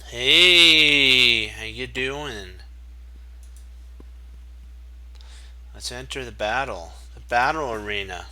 Hey, how you doing? Let's enter the battle arena.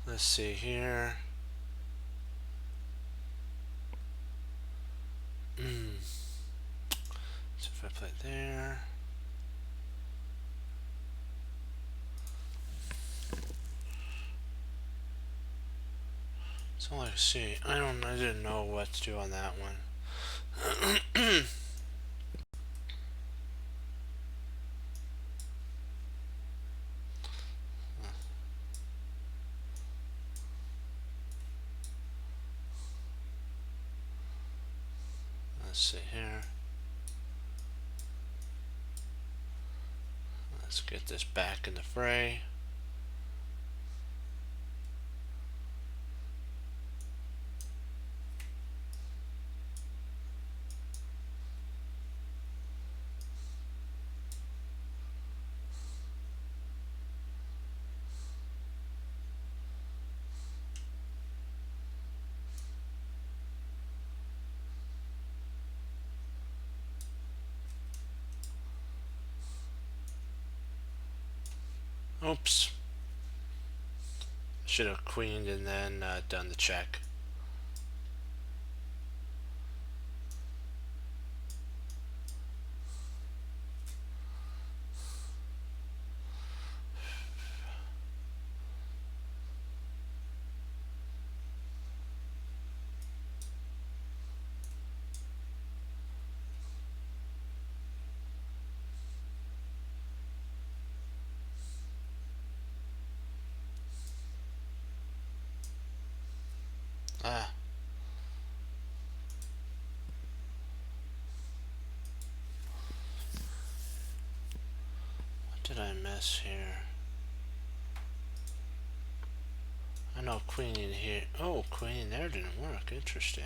Let's see here. So if I play there. So let's see. I didn't know what to do on that one. Let's see here. Let's get this back in the fray. Oops. Should have queened and then done the check. Ah. What did I miss here? I know queening here. Oh, queening there didn't work. Interesting.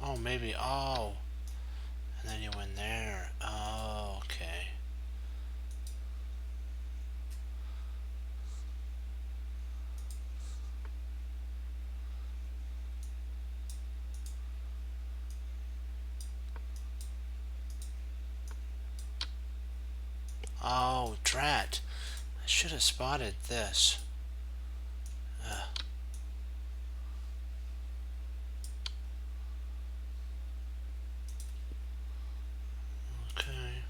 Oh, maybe. Oh. And then you went there. Oh, okay. Oh, drat. I should have spotted this. Okay.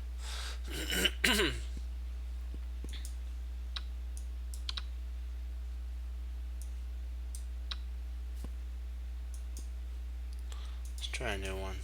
Let's try a new one.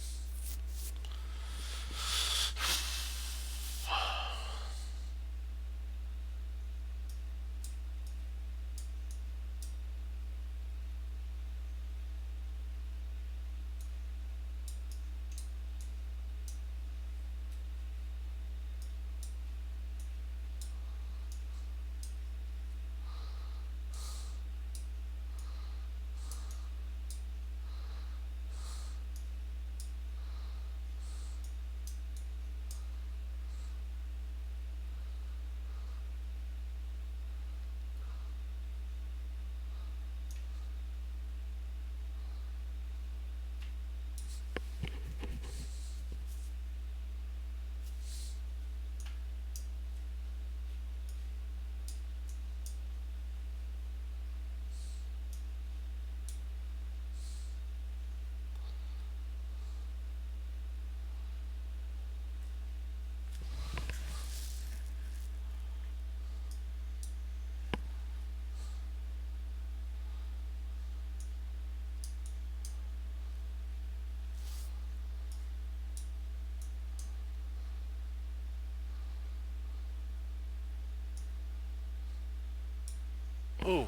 Ooh.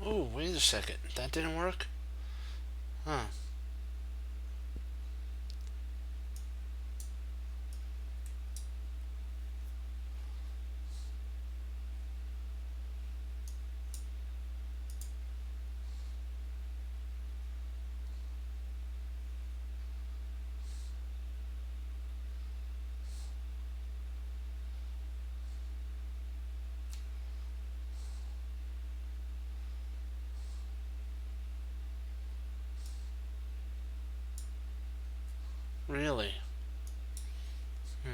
Ooh, wait a second. That didn't work? Huh. Really? Hmm.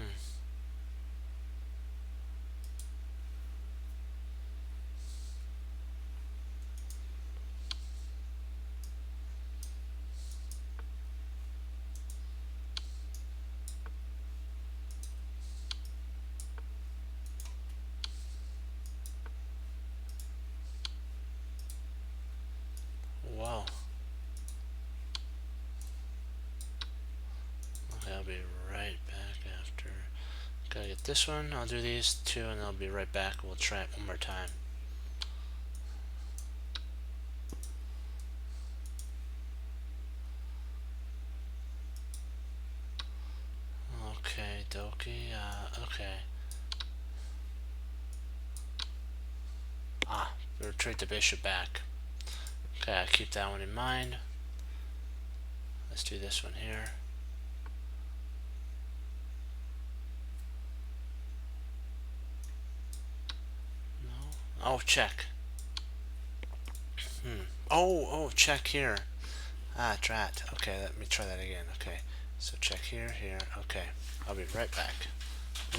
Wow. Okay, I'll be right back after. Gotta get this one. I'll do these two and I'll be right back. We'll try it one more time. Okay, dokie. Okay. Ah, retreat the bishop back. Okay, I keep that one in mind. Let's do this one here. No. Oh, check. Oh, check here. Ah, drat. Okay, let me try that again. Okay, so check here, here. Okay, I'll be right back.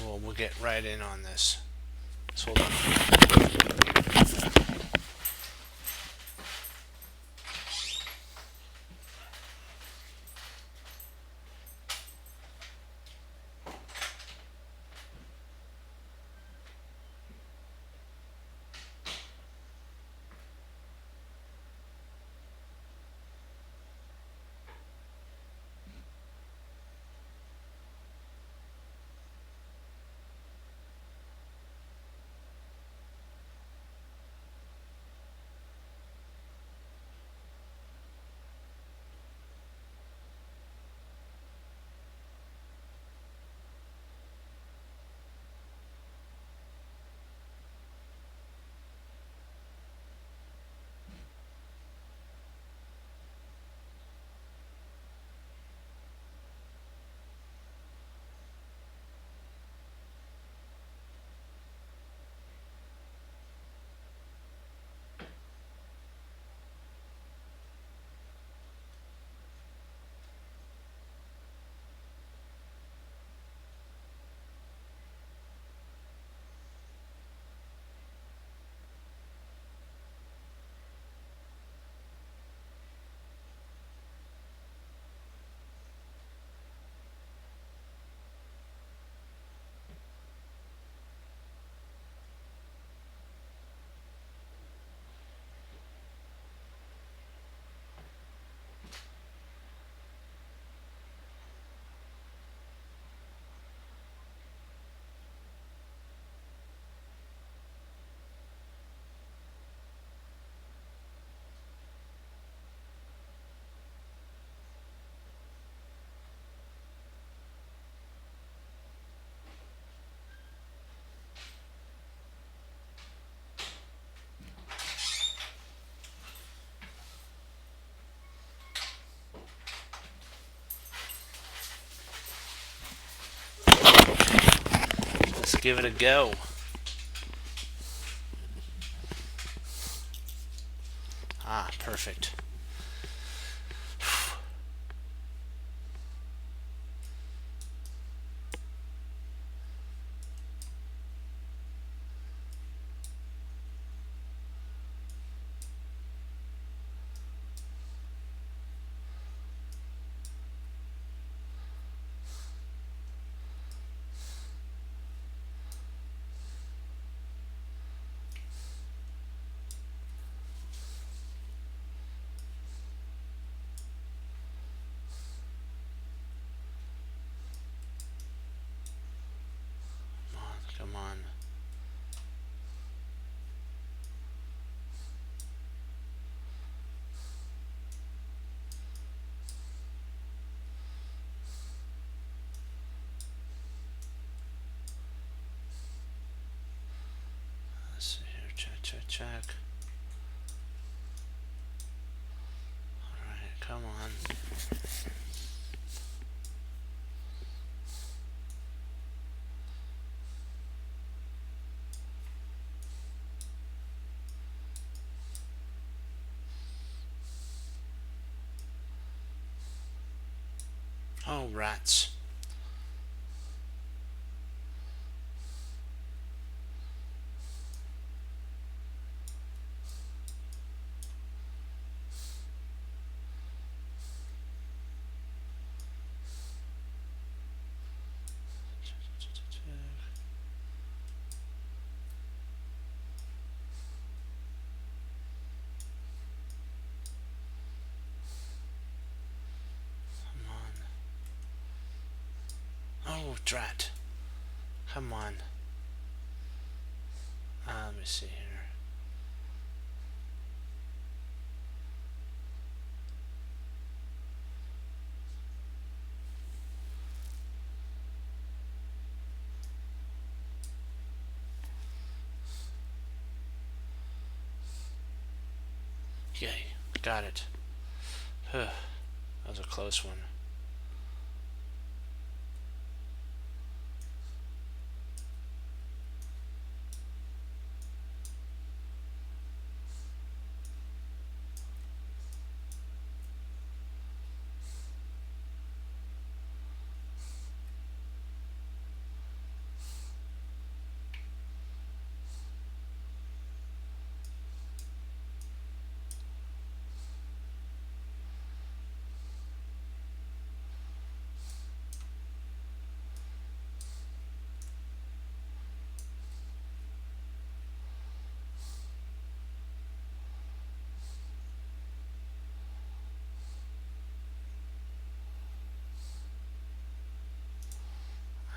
We'll get right in on this. Let's hold on. Let's give it a go. Ah, perfect. Come on. Oh, rats. Come on. Oh, drat. Come on. Let me see here. Yay. Got it. That was a close one.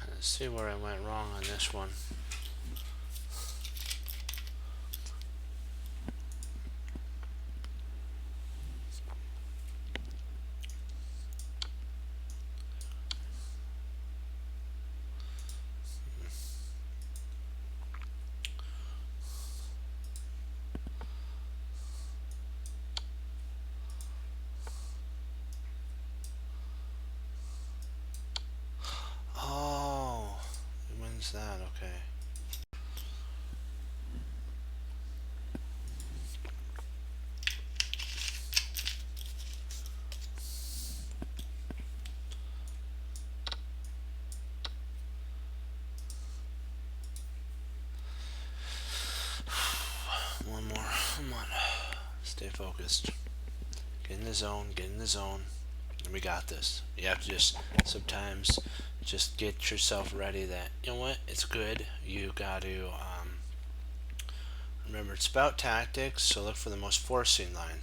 Let's see where I went wrong on this one. Oh, when's that? Okay. One more. Come on. Stay focused. Get in the zone. Get in the zone. And we got this. You have to just sometimes just get yourself ready that, you know what, it's good. You got to remember it's about tactics, so look for the most forcing line.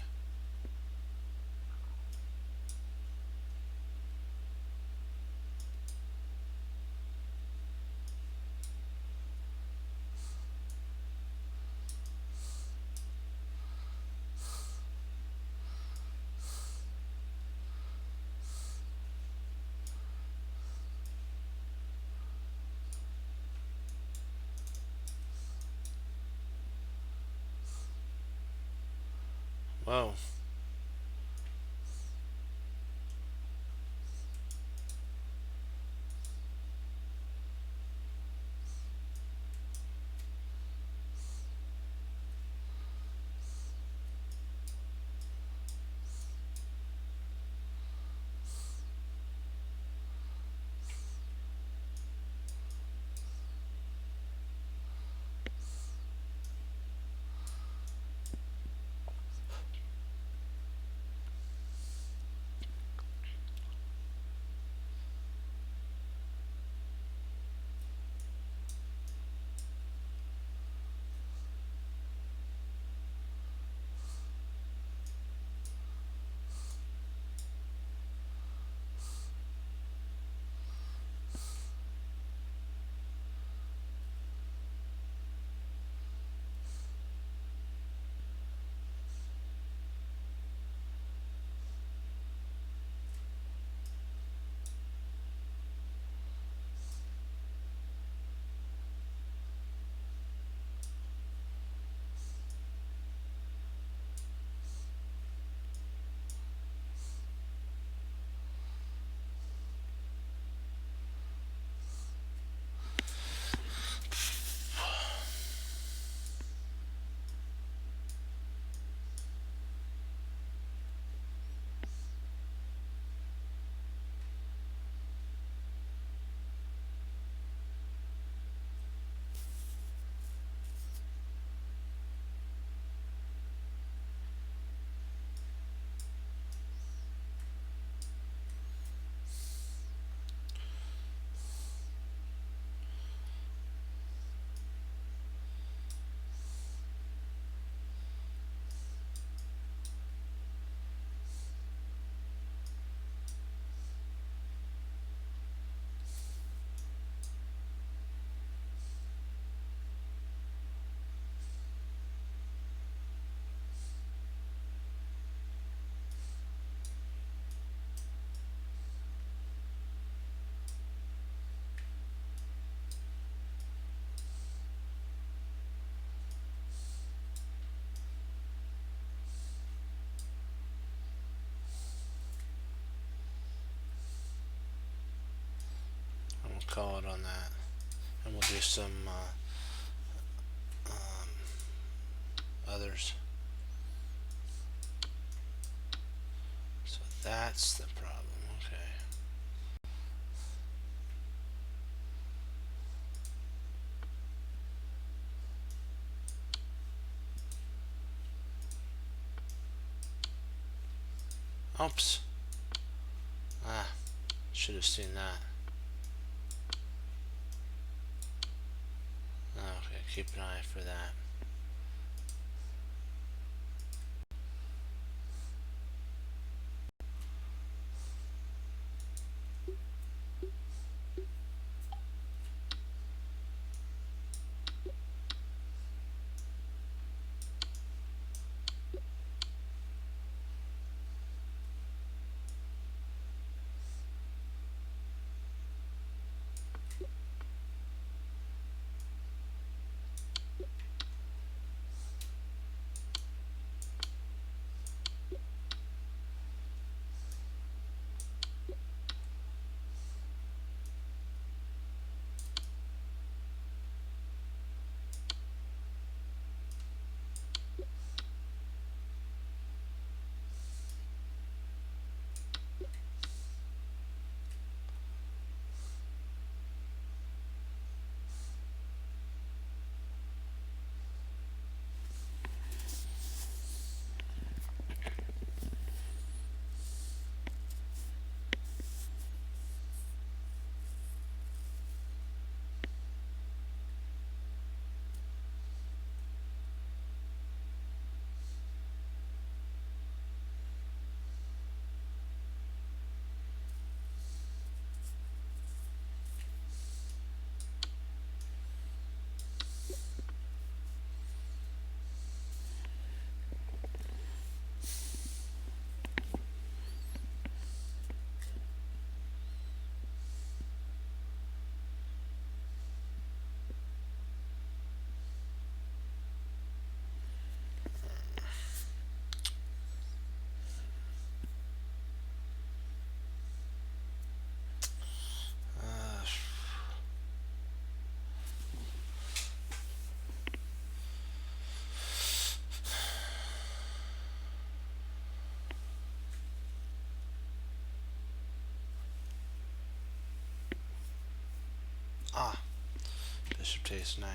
Whoa. call it on that. And we'll do some others. So that's the problem. Okay. Oops. Should have seen that. Okay, keep an eye for that. Bishop takes knight.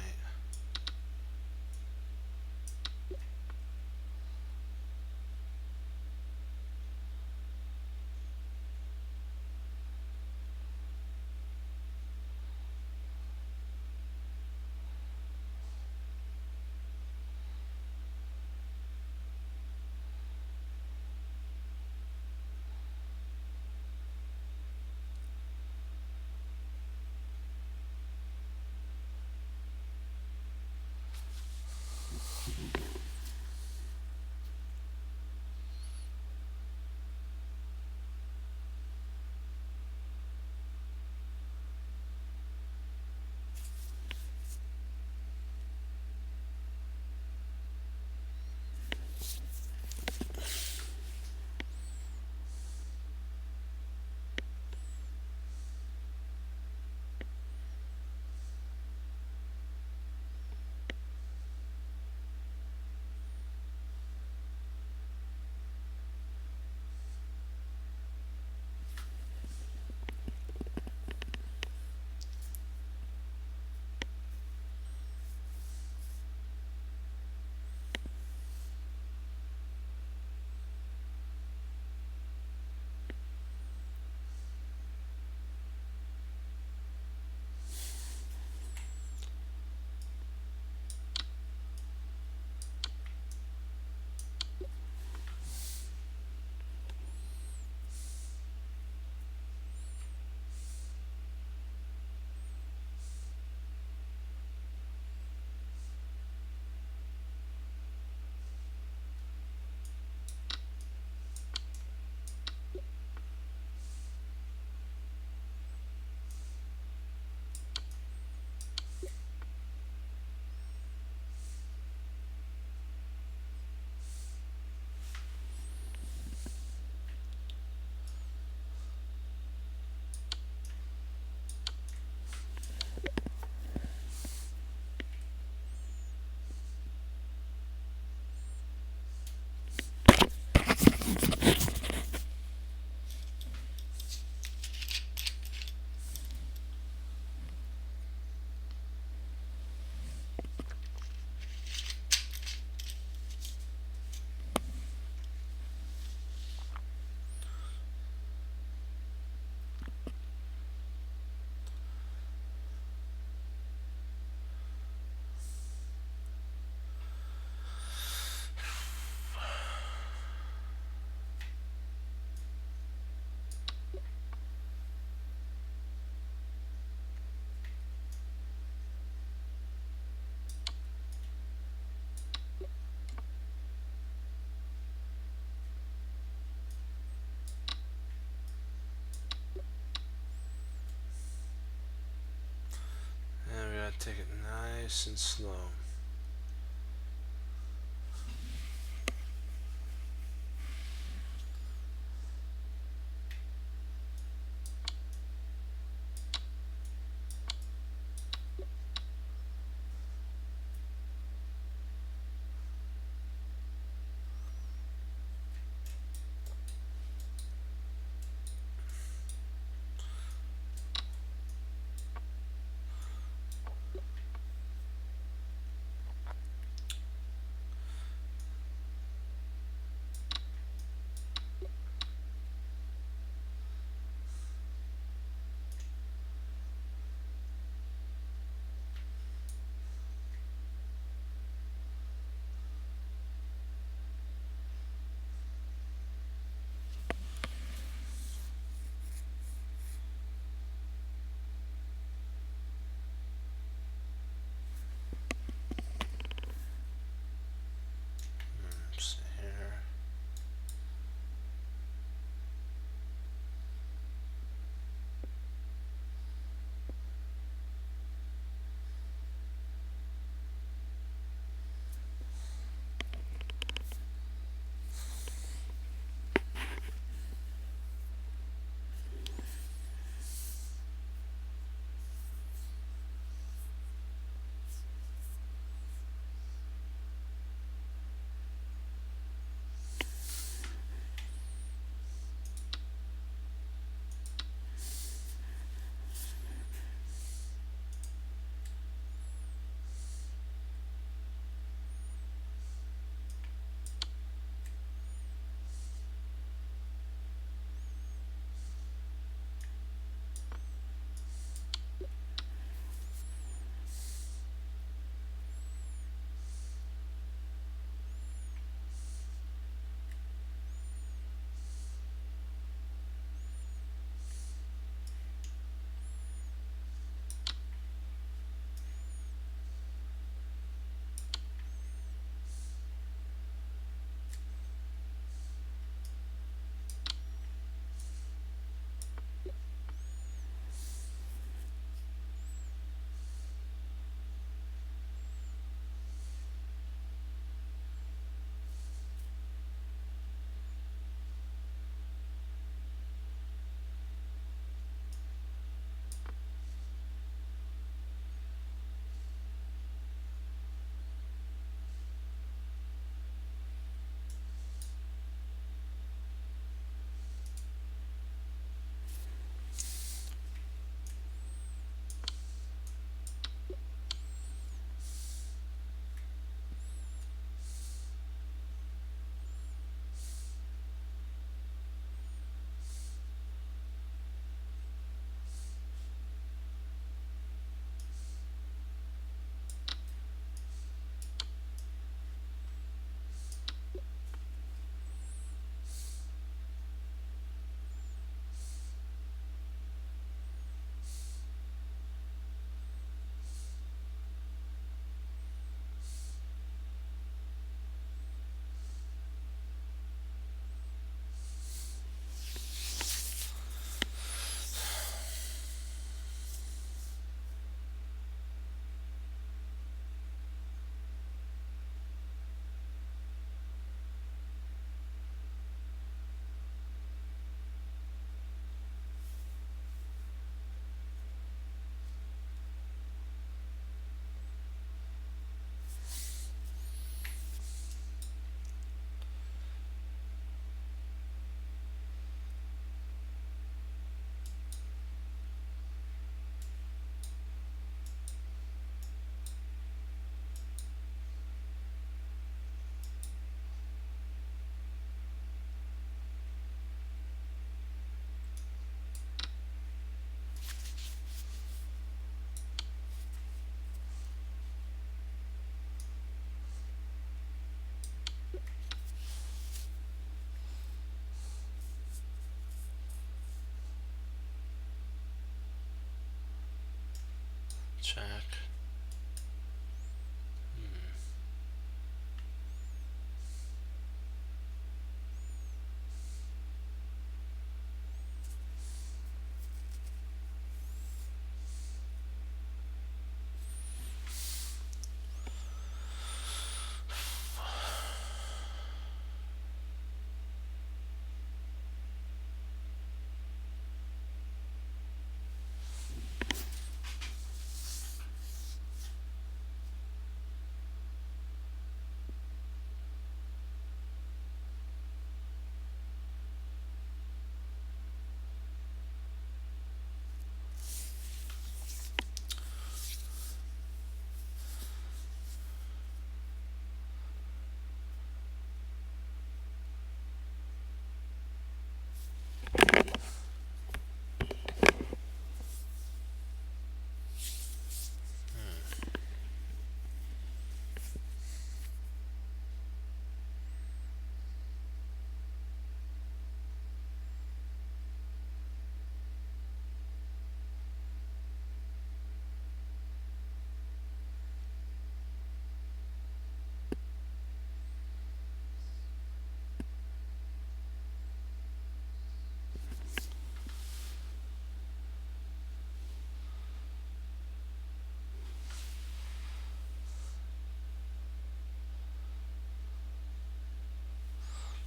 Take it nice and slow.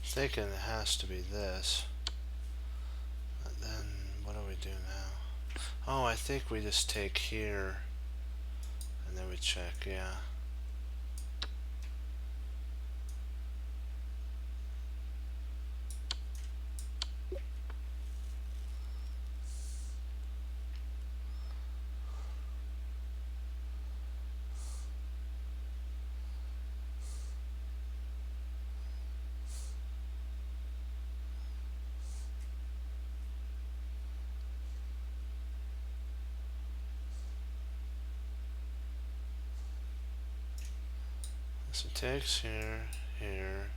thinking it has to be this. And then what do we do now? Oh, I think we just take here and then we check, yeah. So it takes here, here,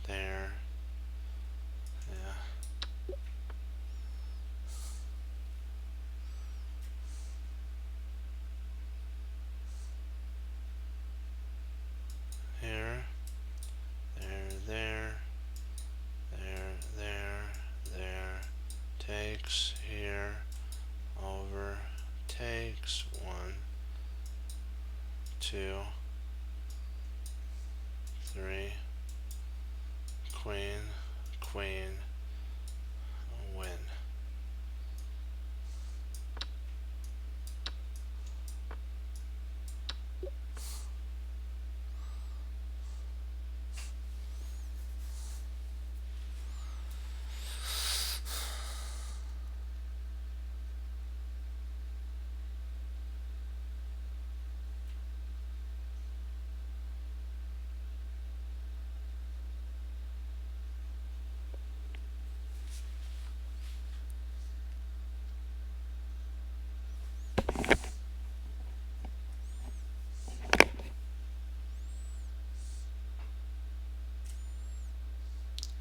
there, yeah. Here, there, there, takes here, over, takes, 1, 2, 3, queen, queen, win.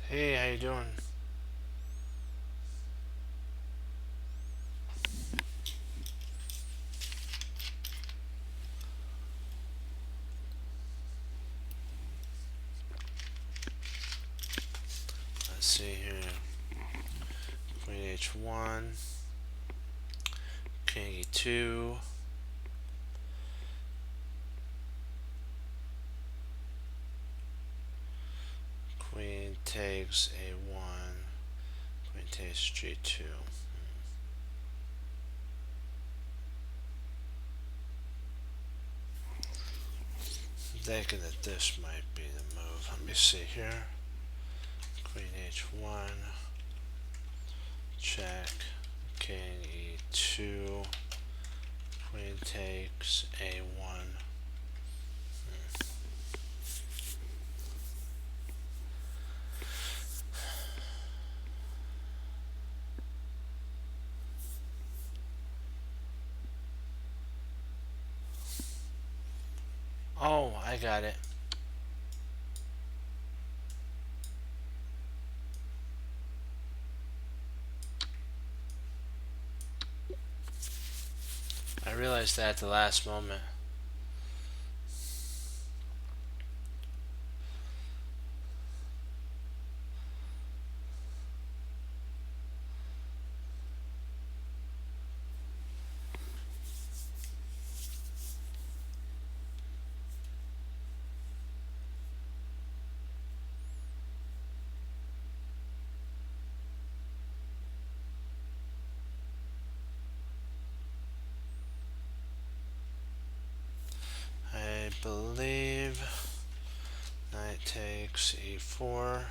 Hey, how you doing? Let's see here. Queen h1, king e2, queen takes a1, queen takes g2. Thinking that this might be the move. Let me see here. Queen h1, check, king e2, queen takes a1. Oh, I got it. I realized that at the last moment. I believe knight takes e4,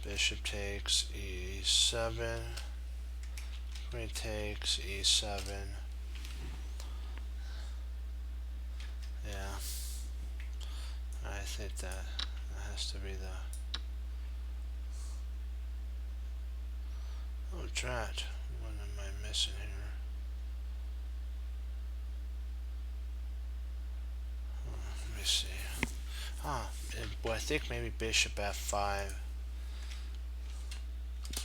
bishop takes e7, queen takes e7. Yeah, I think that has to be the... Oh, drat. What am I missing here? Let me see. Well, I think maybe bishop f5.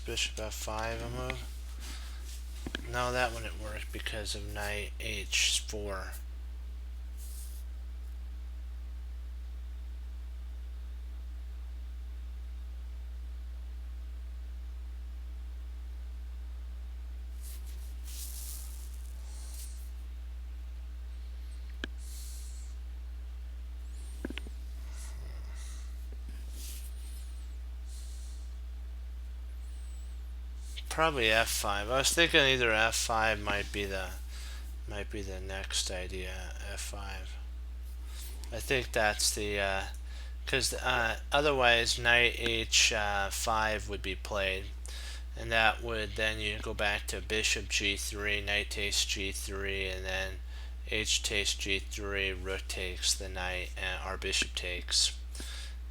Bishop f5 a move? No, that wouldn't work because of knight h4. Probably f5. I was thinking either f5 might be the next idea. f5. I think that's the because otherwise knight h5 would be played, and that would then you go back to bishop g3, knight takes g3, and then h takes g3, rook takes the knight, and our bishop takes,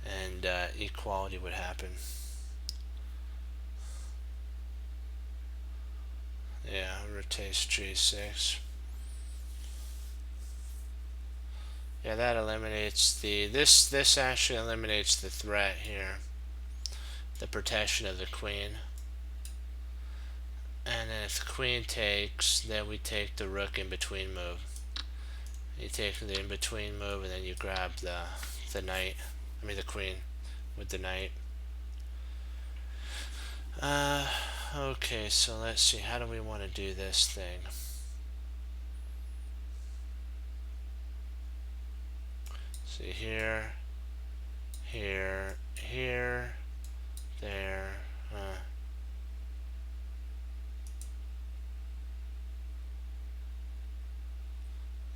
and equality would happen. Yeah, rook takes g6. Yeah, that eliminates this actually eliminates the threat here, the protection of the queen. And then if the queen takes, then we take the rook in between move. You take the in between move, and then you grab the knight. I mean the queen with the knight. Okay, so let's see. How do we want to do this thing? See here, here, here, there.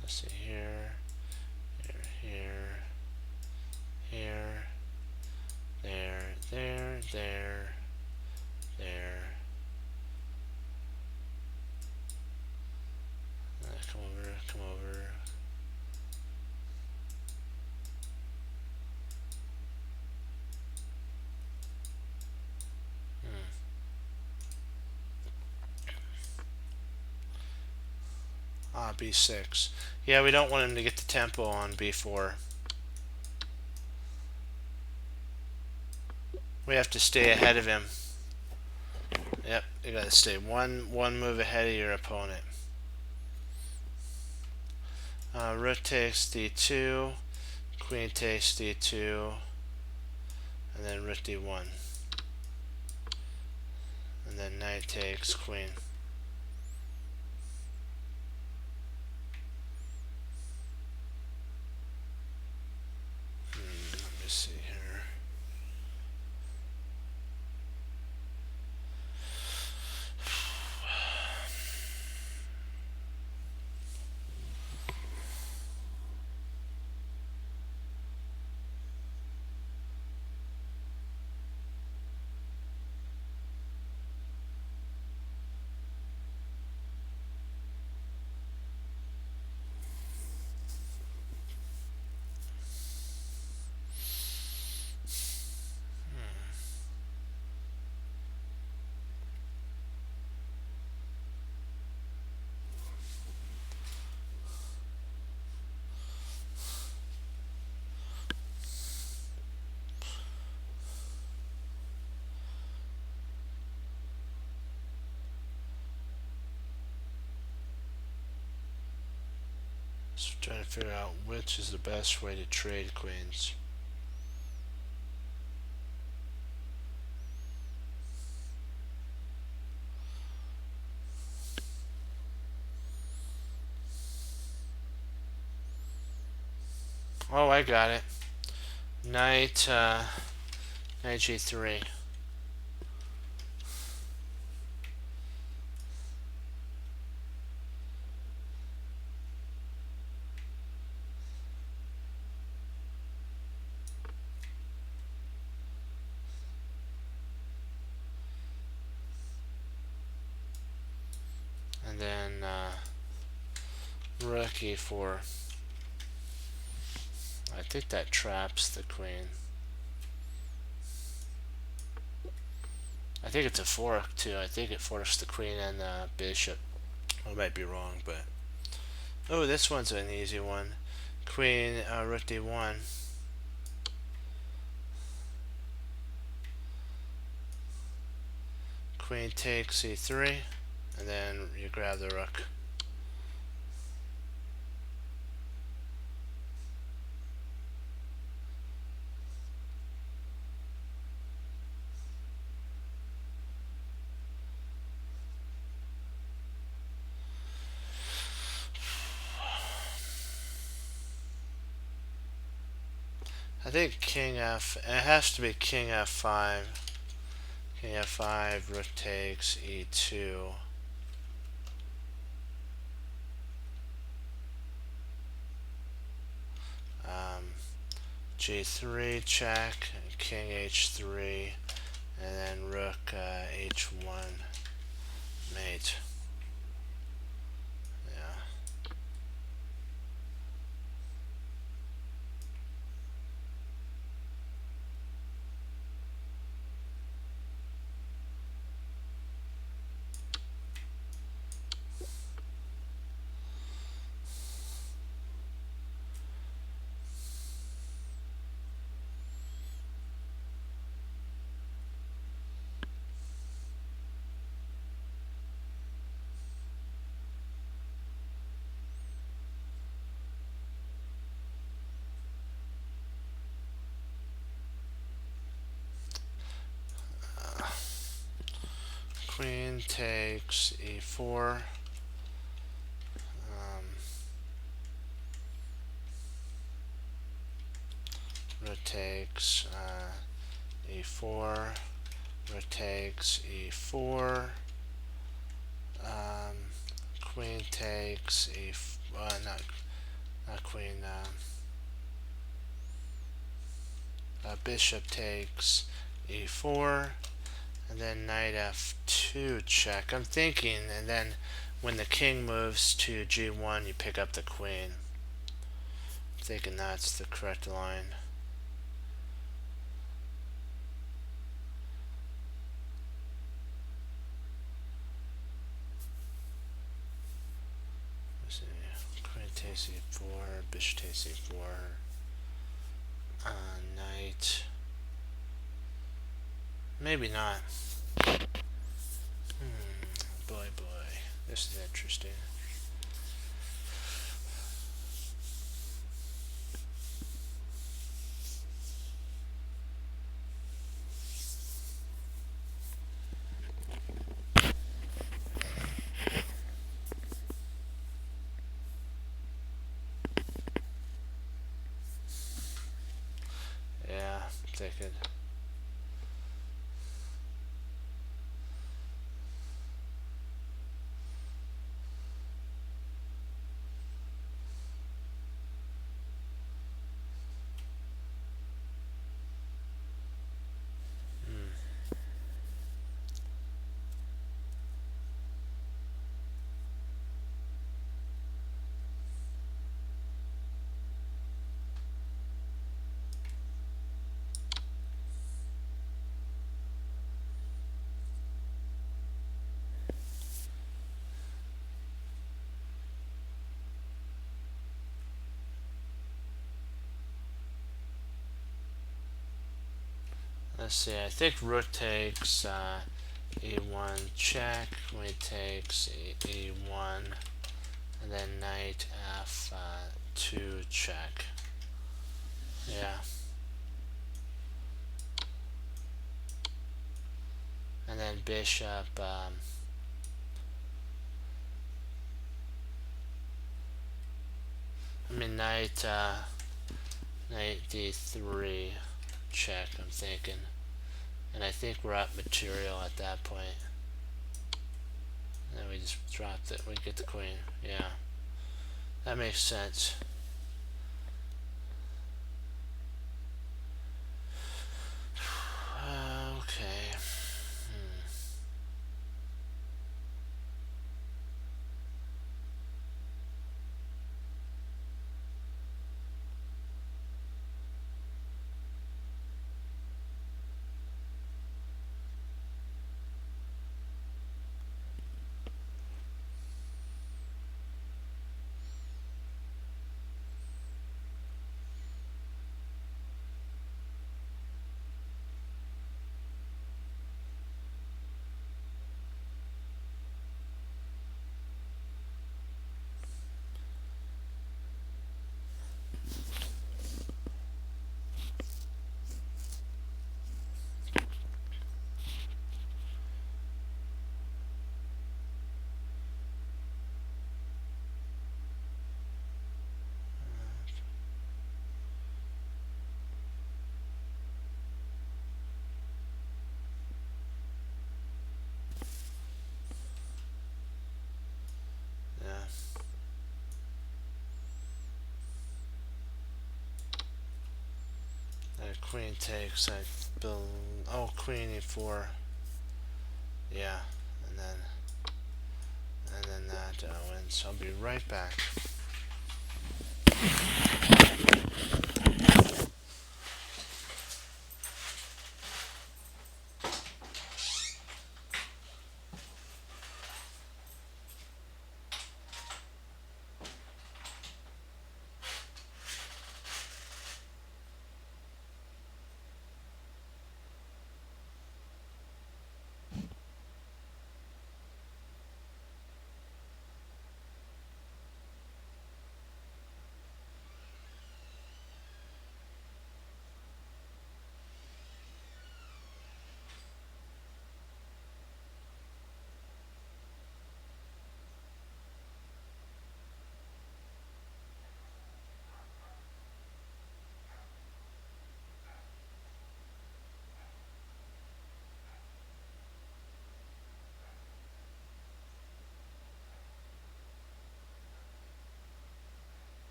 Let's see here, here, here, there, there, there, there. Come over, come over. B6. Yeah, we don't want him to get the tempo on b4. We have to stay ahead of him. Yep, you gotta stay one move ahead of your opponent. Rook takes d2, queen takes d2, and then rook d1, and then knight takes queen. Let me see here. So trying to figure out which is the best way to trade queens. Oh, I got it. Knight g3. And then rook e4. I think that traps the queen. I think it's a fork too. I think it forks the queen and the bishop. I might be wrong, but oh, this one's an easy one. Queen rook d1. Queen takes e3, and then you grab the rook. I think king f. It has to be king f5. King F5, rook takes E2. G3 check, King H3, and then rook H1 mate. Yeah. Queen takes E4. Rook takes E4. Rook takes E4. Queen takes not queen. Bishop takes E4. And then knight F2 check. I'm thinking, and then when the king moves to G1, you pick up the queen. I'm thinking that's the correct line. Let's see. Queen takes E4, bishop takes E4. Knight. Maybe not. Boy. This is interesting. Yeah, I'm thinking. Let's see, I think rook takes E1 check, queen takes E1, and then knight F2 check. Yeah. And then bishop, knight D3 check, I'm thinking. And I think we're at material at that point. And then we just drop it, we get the queen. Yeah. That makes sense. Okay. queen takes, I build, oh, queen e4, yeah, and then that wins. I'll be right back.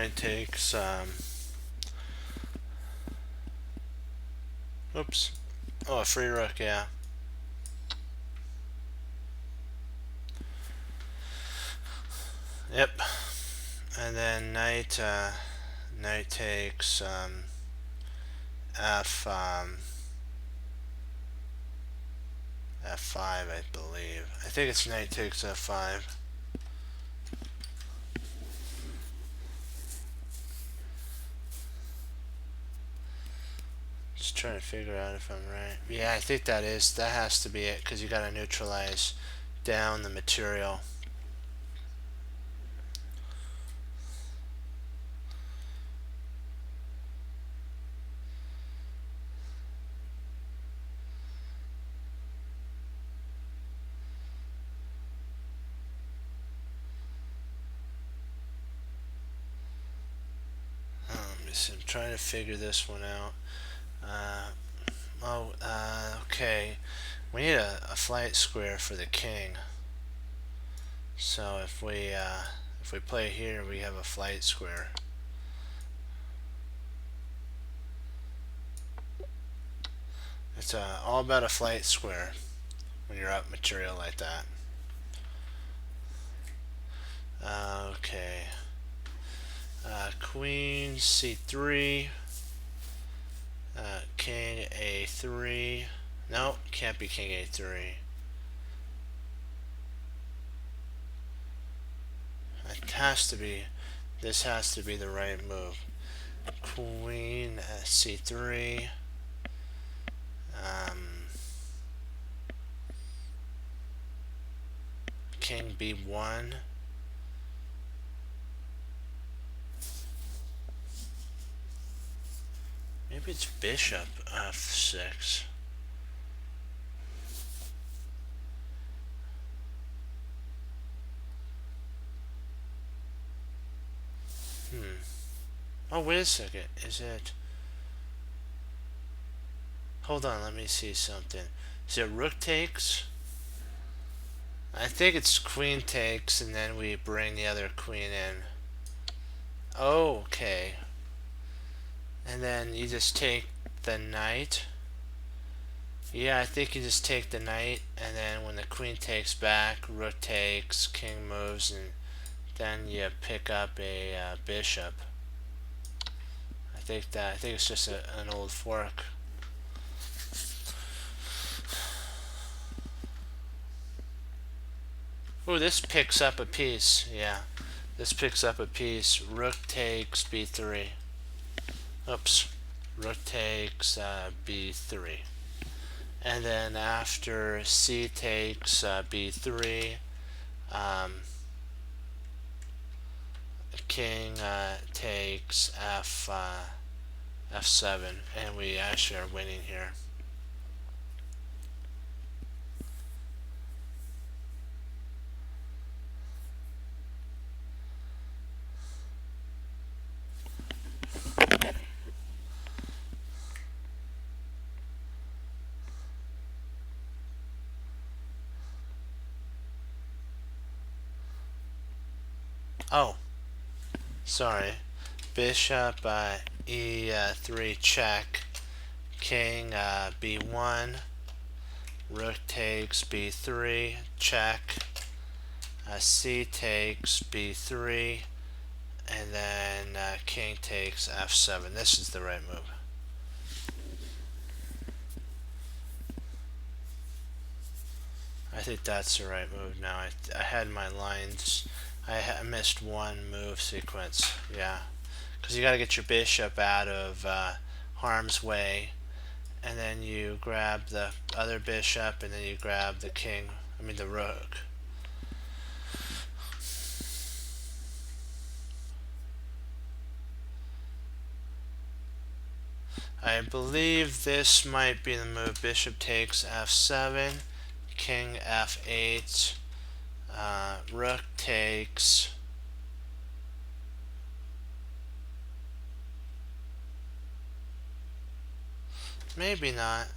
knight takes, oops. Oh, a free rook, yeah. Yep. And then knight takes f f5, I believe. I think it's knight takes f5. Just trying to figure out if I'm right. Yeah, I think that has to be it, because you got to neutralize down the material. I'm trying to figure this one out. Okay. We need a flight square for the king. So if we play here, we have a flight square. It's all about a flight square when you're up material like that. Okay. Queen c3. King a3. No, can't be king a3. It has to be. This has to be the right move. Queen c3. King b1. Maybe it's bishop f6. Oh, wait a second. Is it... Hold on, let me see something. Is it rook takes? I think it's queen takes, and then we bring the other queen in. Oh, okay. And then you just take the knight. Yeah, I think you just take the knight, and then when the queen takes back, rook takes, king moves, and then you pick up a bishop. I think it's just an old fork. Ooh, this picks up a piece. Yeah, this picks up a piece. Rook takes b3. Oops. Rook takes b3. And then after c takes b3, king takes f7, and we actually are winning here. Oh, sorry. Bishop e3 check. King b1. Rook takes b3 check. C takes b3, and then king takes f7. This is the right move. I think that's the right move now. I had my lines. I missed one move sequence. Yeah, because you got to get your bishop out of harm's way, and then you grab the other bishop, and then you grab the king. I mean the rook. I believe this might be the move. Bishop takes f7, king f8, rook takes, maybe not.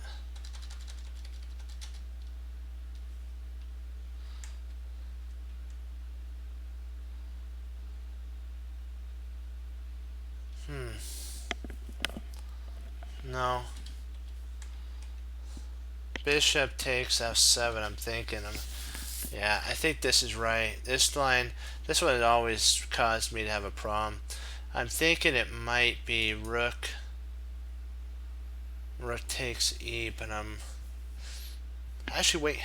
No. Bishop takes f7. I'm thinking. Yeah, I think this is right. This line, this one always caused me to have a problem. I'm thinking it might be rook. Rook takes e, but I'm actually wait.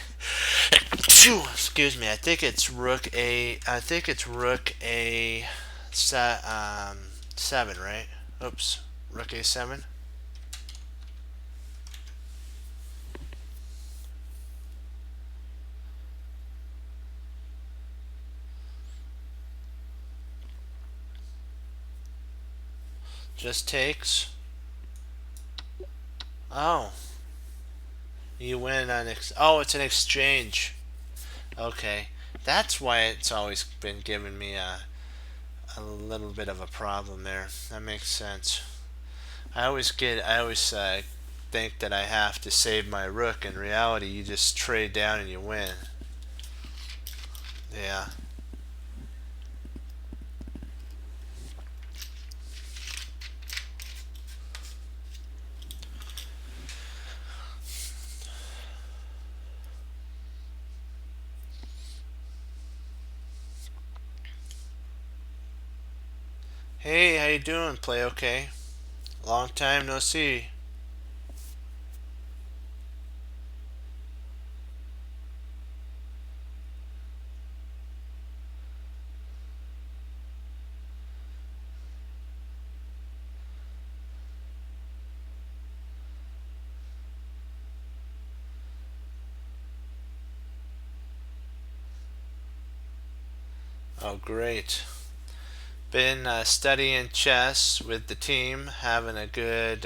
Excuse me. I think it's rook a. I think it's rook a. 7, right? Oops. Rook a7. Just takes. Oh. You win on oh, it's an exchange. Okay. That's why it's always been giving me a little bit of a problem there. That makes sense. I always think that I have to save my rook. In reality, you just trade down and you win. Yeah. Hey, how you doing? Play okay? Long time no see. Oh, great. Been studying chess with the team, having a good,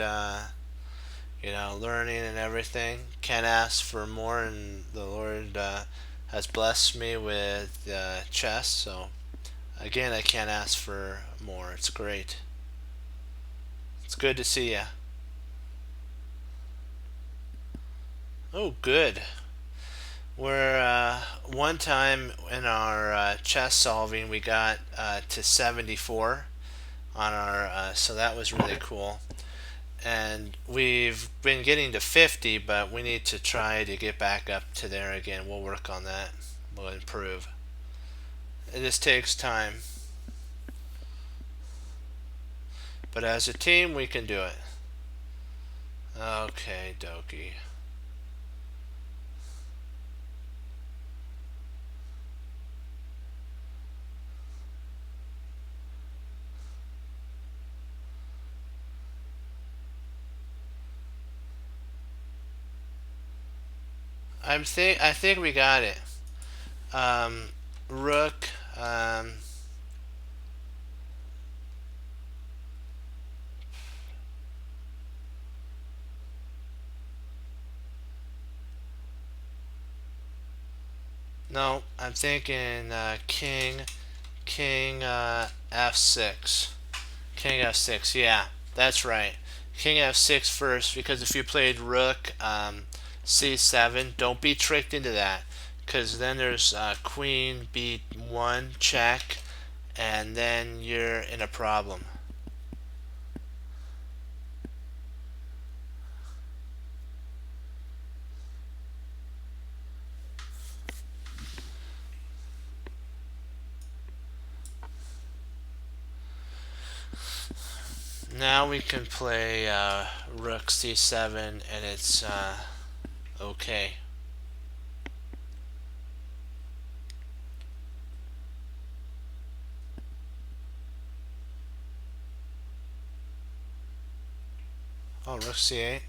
learning and everything. Can't ask for more, and the Lord has blessed me with chess. So again, I can't ask for more. It's great. It's good to see you. Oh, good. We're one time in our chess solving, we got to 74 on our, so that was really cool. And we've been getting to 50, but we need to try to get back up to there again. We'll work on that. We'll improve. It just takes time. But as a team, we can do it. Okay, dokie. I think we got it. Rook. No, I'm thinking king f6. King f6. Yeah, that's right. King f6 first, because if you played rook c7, don't be tricked into that, because then there's queen b1 check, and then you're in a problem. Now we can play rook c7, and it's okay. Oh, rook c8.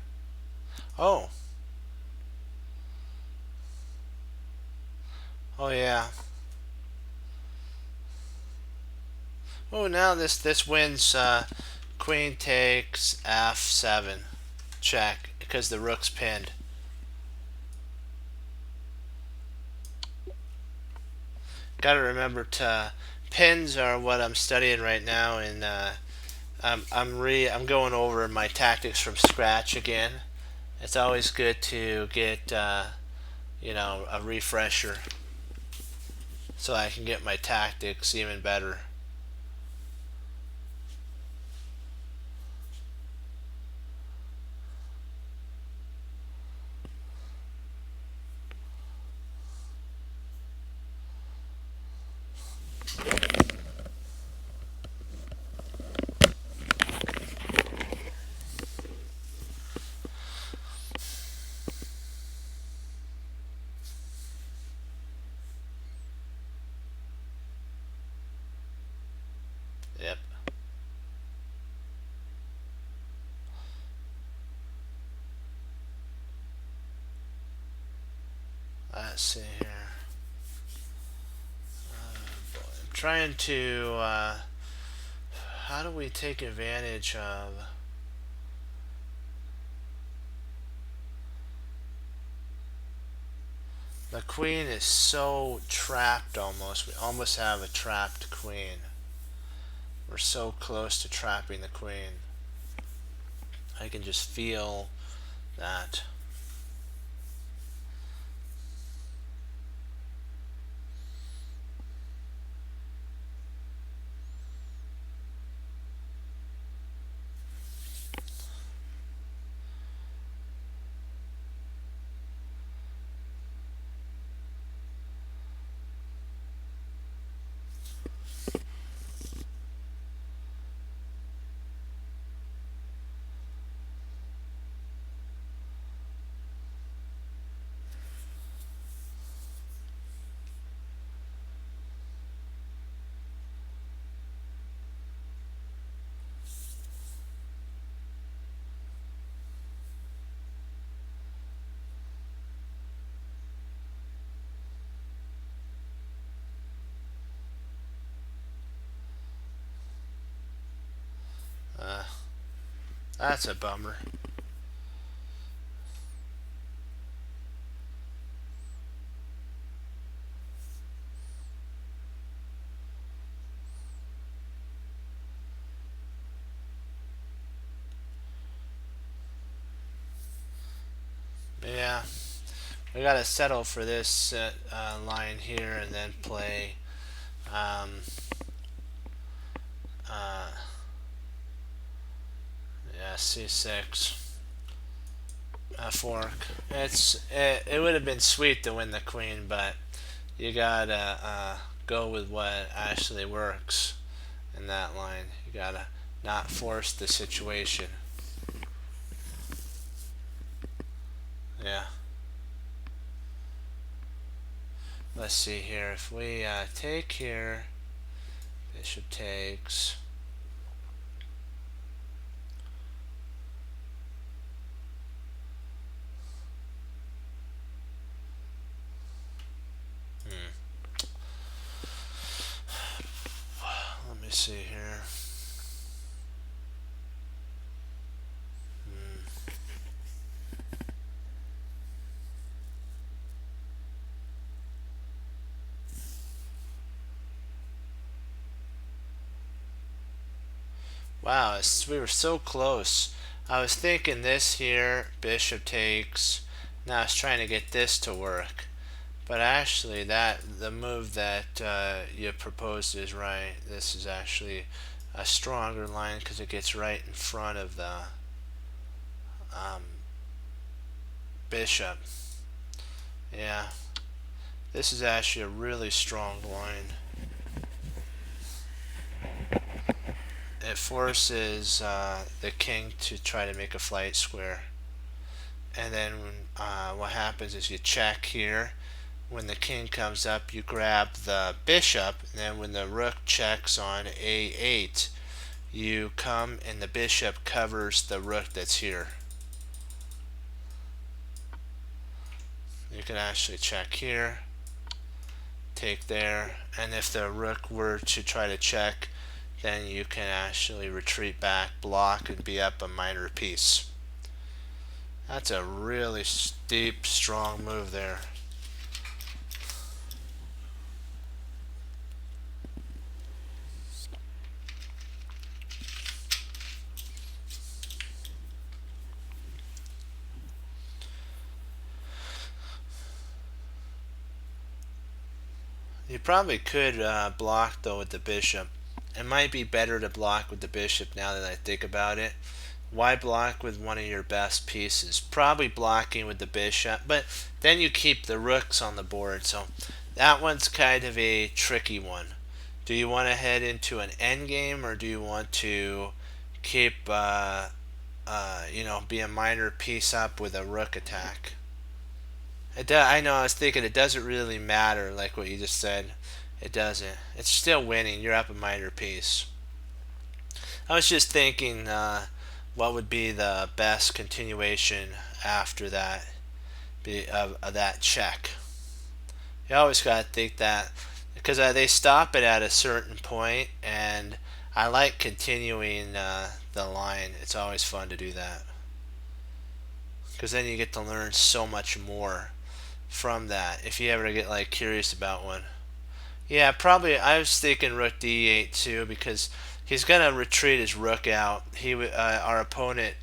Oh. Oh yeah. Oh, now this wins. Queen takes f7 check because the rook's pinned. Got to remember to pins are what I'm studying right now, and I'm going over my tactics from scratch again. It's always good to get a refresher so I can get my tactics even better. Let's see here. Boy, I'm trying to. How do we take advantage of? The queen is so trapped almost. We almost have a trapped queen. We're so close to trapping the queen. I can just feel that. That's a bummer. Yeah, we gotta settle for this line here and then play um, uh, yeah, c6 fork. It would have been sweet to win the queen, but you gotta go with what actually works in that line. You gotta not force the situation. Yeah. Let's see here. If we take here, bishop takes. Let me see here. Wow, we were so close. I was thinking this here, bishop takes. Now I was trying to get this to work. But actually, the move that you proposed is right. This is actually a stronger line because it gets right in front of the um, bishop. Yeah, this is actually a really strong line. It forces the king to try to make a flight square. And then what happens is you check here. When the king comes up, you grab the bishop, and then when the rook checks on a8, you come and the bishop covers the rook that's here. You can actually check here, take there, and if the rook were to try to check, then you can actually retreat back, block, and be up a minor piece. That's a really steep, strong move there. You probably could block though with the bishop. It might be better to block with the bishop now that I think about it. Why block with one of your best pieces? Probably blocking with the bishop, but then you keep the rooks on the board, so that one's kind of a tricky one. Do you want to head into an endgame, or do you want to keep, be a minor piece up with a rook attack? I know, I was thinking it doesn't really matter, like what you just said. It doesn't. It's still winning. You're up a minor piece. I was just thinking what would be the best continuation after that of that check. You always gotta think that because they stop it at a certain point, and I like continuing the line. It's always fun to do that because then you get to learn so much more from that if you ever get like curious about one. Yeah, probably. I was thinking rook d8 too because he's gonna retreat his rook out. Our opponent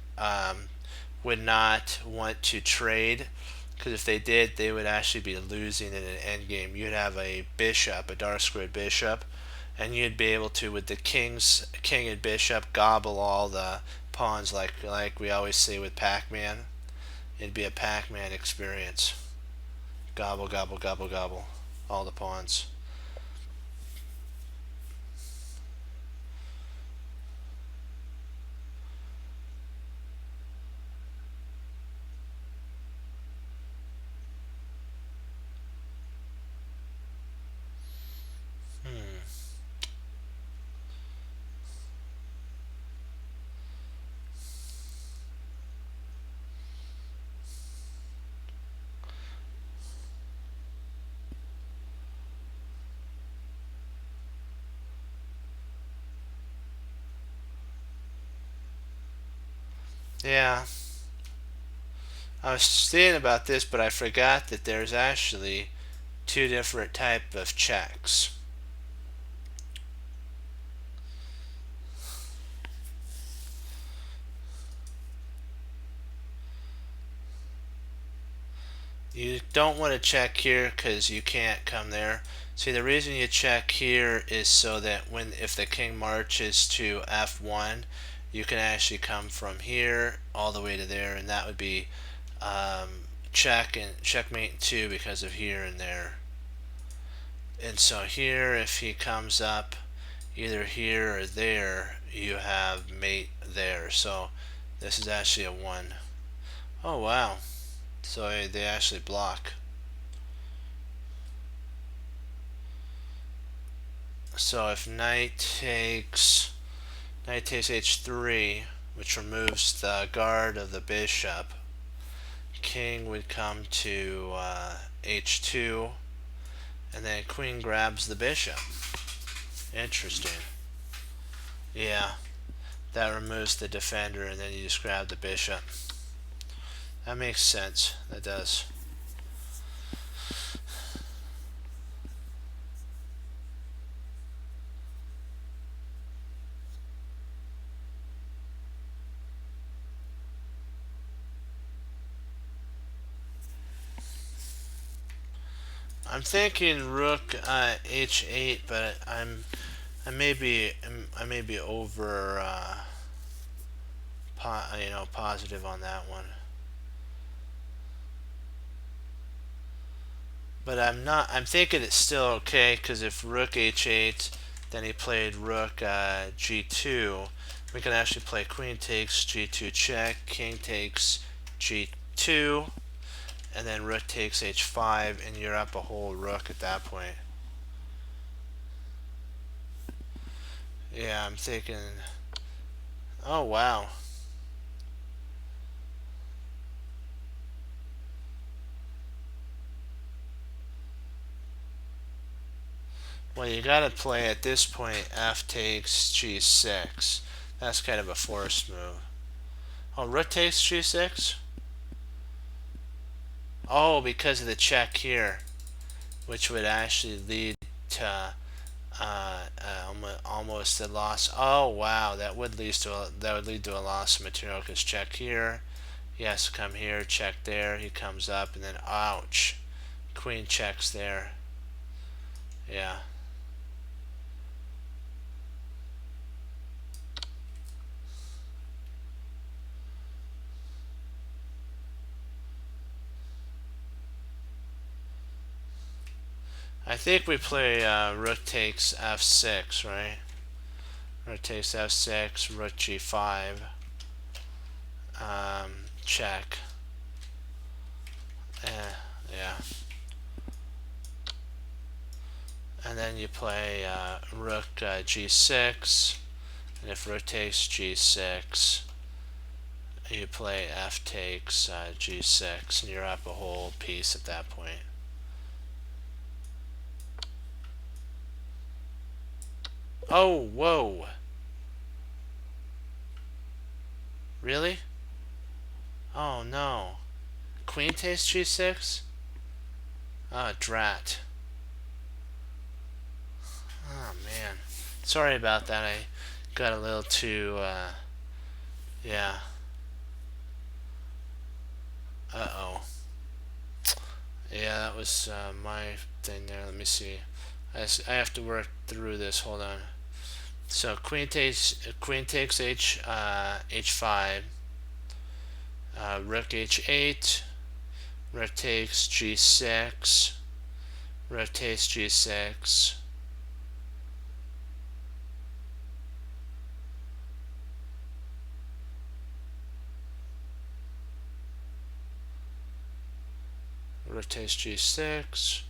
would not want to trade because if they did, they would actually be losing in an endgame. You'd have a bishop, a dark squared bishop, and you'd be able to, with the king and bishop, gobble all the pawns like we always say with Pac-Man. It'd be a Pac-Man experience. Gobble, gobble, gobble, gobble, all the pawns. Hmm. Yeah, I was thinking about this, but I forgot that there's actually two different type of checks. You don't want to check here because you can't come there. See, the reason you check here is so that if the king marches to f1, you can actually come from here all the way to there, and that would be check and checkmate 2 because of here and there. And so here, if he comes up either here or there, you have mate there. So this is actually a 1. Oh wow. So they actually block. So if knight takes h3, which removes the guard of the bishop, king would come to h2, and then queen grabs the bishop. Interesting. Yeah, that removes the defender, and then you just grab the bishop. That makes sense. That does. I'm thinking rook h8, but I may be over positive on that one. But I'm not. I'm thinking it's still okay because if rook h8, then he played rook g2. We can actually play queen takes g2 check, king takes g2, and then rook takes h5, and you're up a whole rook at that point. Yeah, I'm thinking. Oh wow. Well, you gotta play at this point f takes g6. That's kind of a forced move. Oh, rook takes g6? Oh, because of the check here, which would actually lead to almost a loss. Oh wow, that would lead to a loss of material because check here. He has to come here, check there. He comes up, and then ouch, queen checks there. Yeah. I think we play rook takes f6, right? Rook takes f6, rook g5, check. Yeah. And then you play rook g6, and if rook takes g6, you play f takes g6, and you're up a whole piece at that point. Oh, whoa. Really? Oh, no. Queen takes G6? Ah, drat. Oh, man. Sorry about that. I got a little too, yeah. Uh-oh. Yeah, that was my thing there. Let me see. I have to work through this. Hold on. So queen takes h5, rook h8, rook takes g6, rook takes g6. Rook takes g6.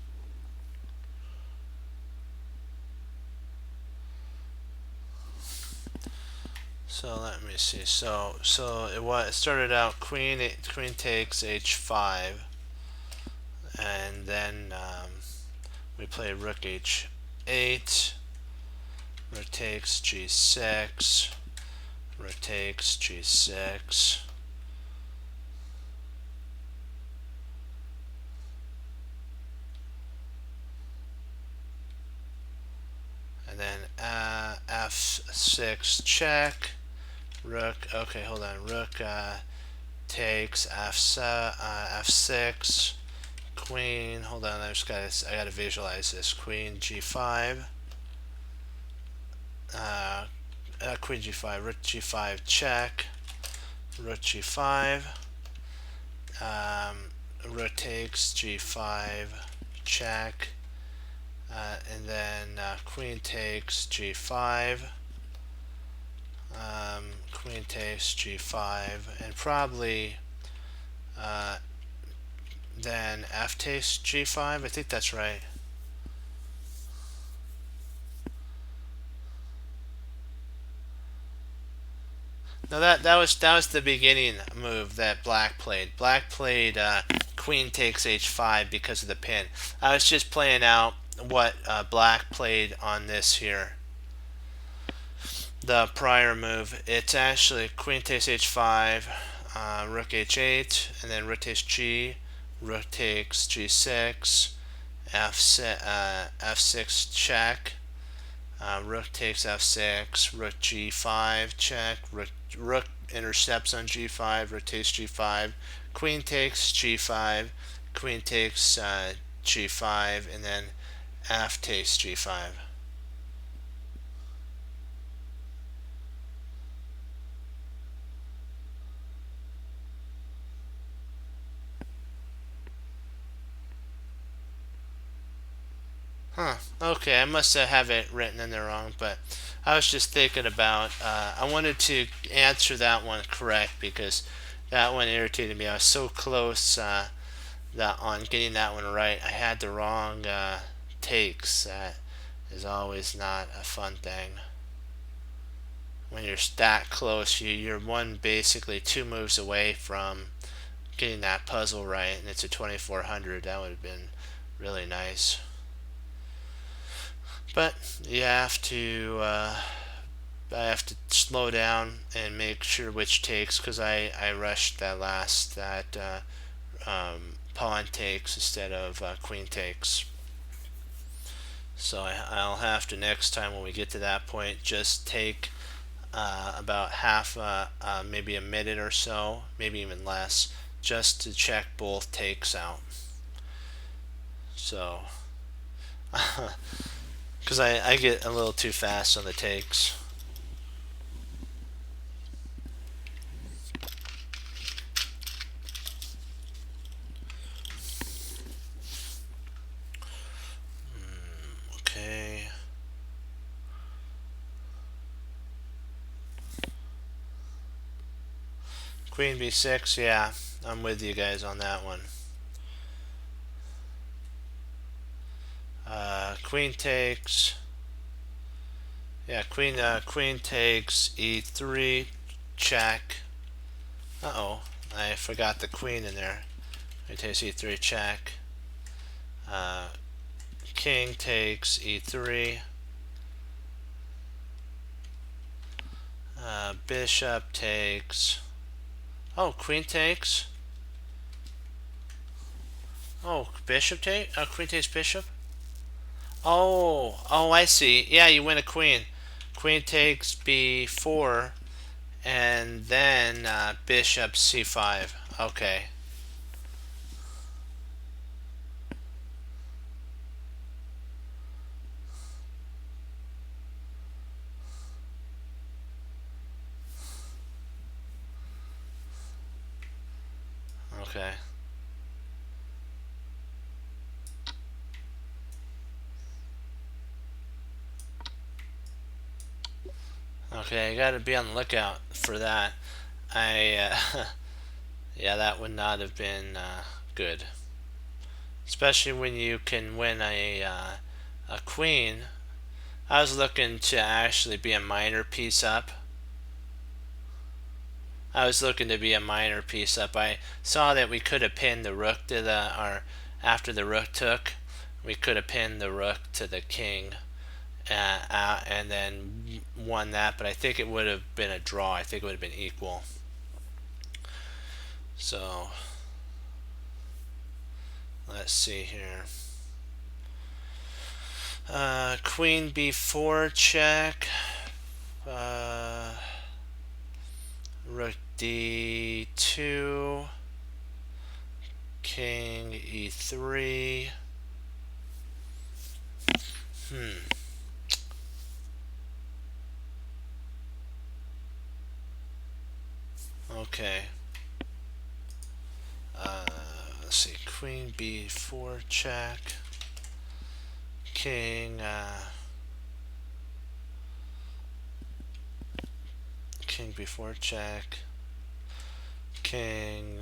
So let me see. So it started out queen takes h5, and then we play rook h8, rook takes g6, rook takes g6. And then f6 check, rook. Okay, hold on. Rook takes f6, queen. Hold on, I gotta visualize this. Queen g5, queen g5, rook g5 check, rook g5, rook takes g5 check, and then queen takes g5. Queen takes g5, and probably then f takes g5. I think that's right. No, that was the beginning move that black played. Black played queen takes h5 because of the pin. I was just playing out what black played on this here. The prior move. It's actually queen takes h5, rook h8, and then rook takes g, rook takes g6, f6 check, rook takes f6, rook g5 check, rook intercepts on g5, rook takes g5, queen takes g5, queen takes g5, and then f takes g5. Huh. Okay, I must have it written in there wrong, but I was just thinking about. I wanted to answer that one correct because that one irritated me. I was so close that on getting that one right. I had the wrong takes. That is always not a fun thing. When you're that close, you're basically two moves away from getting that puzzle right, and it's a 2400. That would have been really nice. But you have to I have to slow down and make sure which takes because I rushed that pawn takes instead of queen takes. So I'll have to next time when we get to that point just take about half maybe a minute or so, maybe even less, just to check both takes out. So because I get a little too fast on the takes. Okay. Queen b6, yeah, I'm with you guys on that one. Queen takes, yeah, queen takes e3, check. Uh-oh, I forgot the queen in there. Queen takes e3, check. King takes e3. Bishop takes. Oh, queen takes. Oh, bishop take. Queen takes bishop. Oh, I see. Yeah, you win a queen. Queen takes b4, and then bishop c5. Okay. Okay. Okay, I gotta be on the lookout for that. Yeah, that would not have been good. Especially when you can win a queen. I was looking to actually be a minor piece up. I saw that we could have pinned the rook to or after the rook took, we could have pinned the rook to the king and then won that, but I think it would have been a draw. I think it would have been equal. So, let's see here. Queen b4 check. Rook d2. King e3. Okay. Let's see. Queen b4 check. King King b4 check. King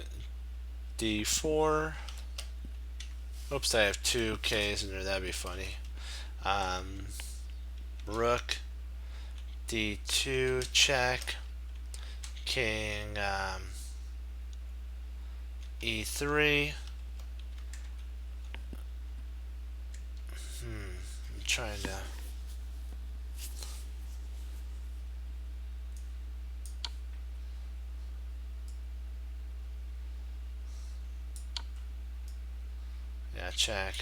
d4. Oops, I have two K's in there. That'd be funny. Rook d2 check. King e3. I'm trying to. Yeah, check.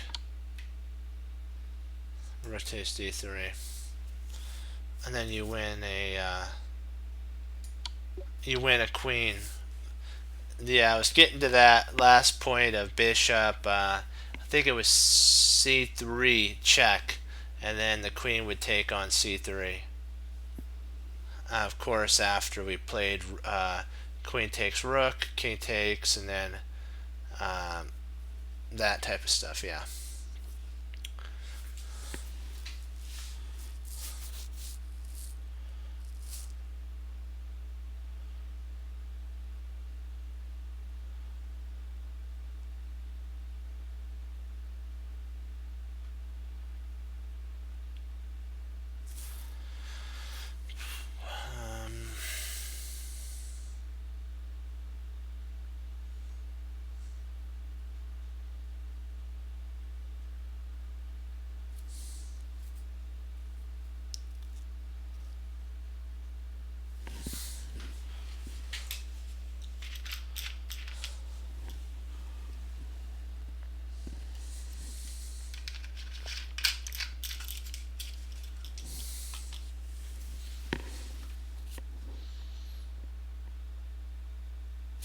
Rook takes d3, and then you win a queen. Yeah, I was getting to that last point of bishop. I think it was c3 check, and then the queen would take on c3. Of course, after we played queen takes rook, king takes, and then that type of stuff. Yeah.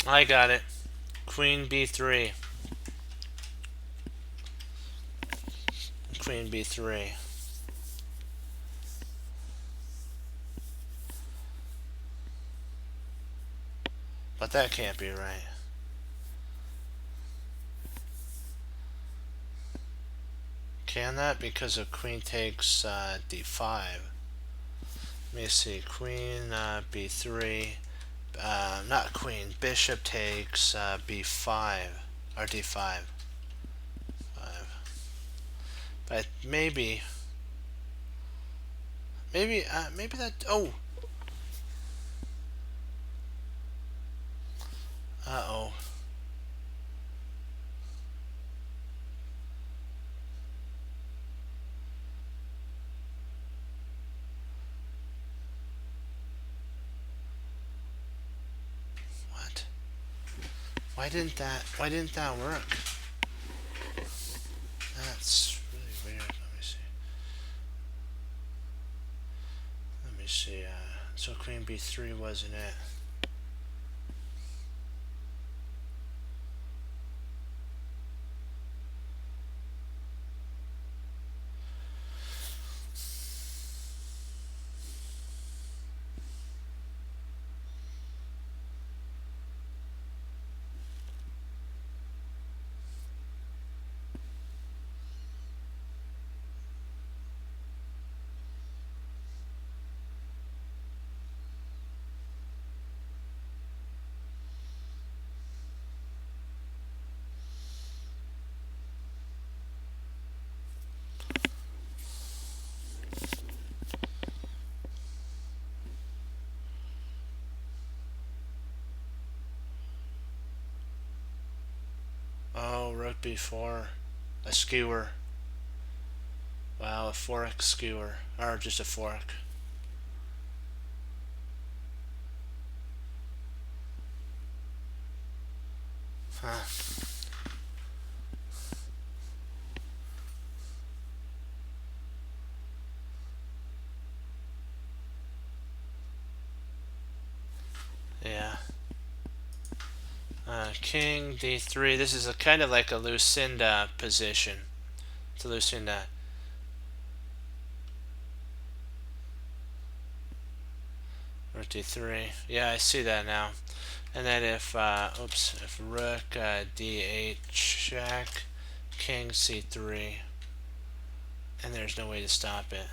I got it. Queen b3. Queen b3. But that can't be right. Can that? Because of queen takes d5. Let me see. Queen b3. Not queen. Bishop takes b5 or d5. 5. But maybe that. Oh. Uh-oh. Why didn't that work? That's really weird. Let me see. Let me see. So queen b3 wasn't it? Oh, rook b4, a skewer. Wow, a fork skewer, or just a fork. Huh. Yeah. King d3. This is a kind of like a Lucinda position. It's a Lucinda. Rook d3. Yeah, I see that now. And then if if rook d8 check, king c3, and there's no way to stop it.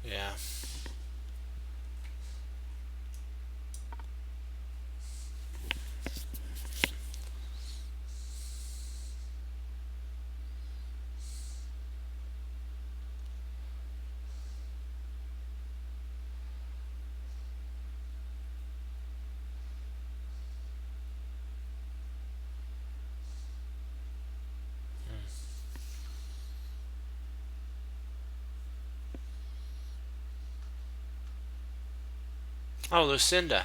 Yeah. Oh, Lucinda.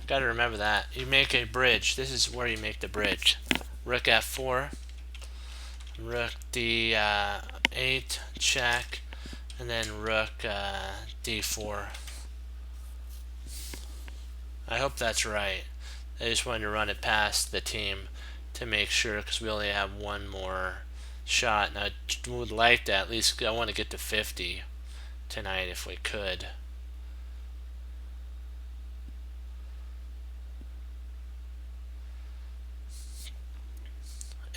Got to remember that. You make a bridge. This is where you make the bridge. Rook f4, rook d8 check, and then rook d4. I hope that's right. I just wanted to run it past the team to make sure, because we only have one more shot, and I would like to at least, I want to get to 50 tonight if we could.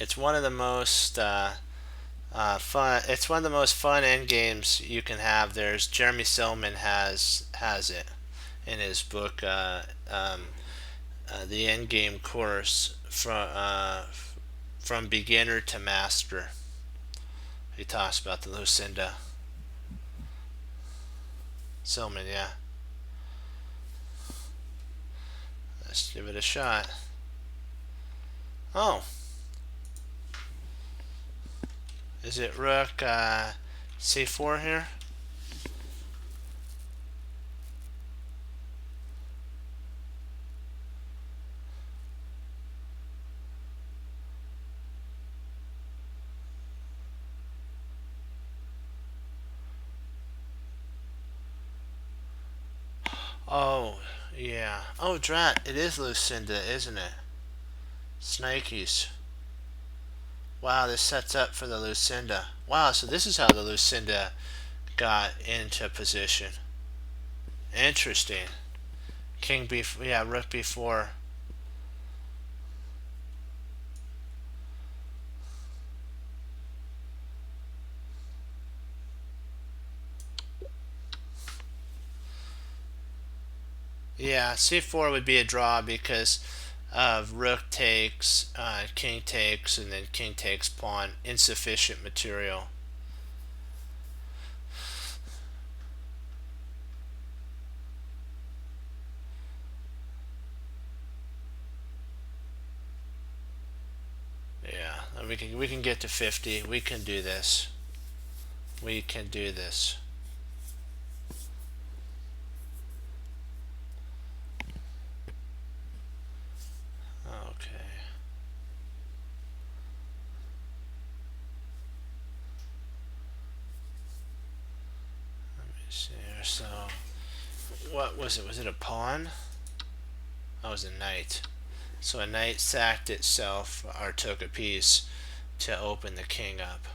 It's one of the most fun. It's one of the most fun end games you can have. There's Jeremy Silman has it in his book, the end game course from beginner to master. He talks about the Lucinda. Silman, yeah. Let's give it a shot. Oh. Is it rook c4 here? Oh, yeah. Oh, drat. It is Lucinda, isn't it? Snakies. Wow, this sets up for the Lucinda. Wow, so this is how the Lucinda got into position. Interesting. King b, yeah, rook b4. Yeah, c4 would be a draw because of rook takes, king takes, and then king takes pawn. Insufficient material. Yeah, we can get to 50. We can do this. We can do this. There, so what was it? Was it a pawn? That was a knight. So a knight sacked itself or took a piece to open the king up.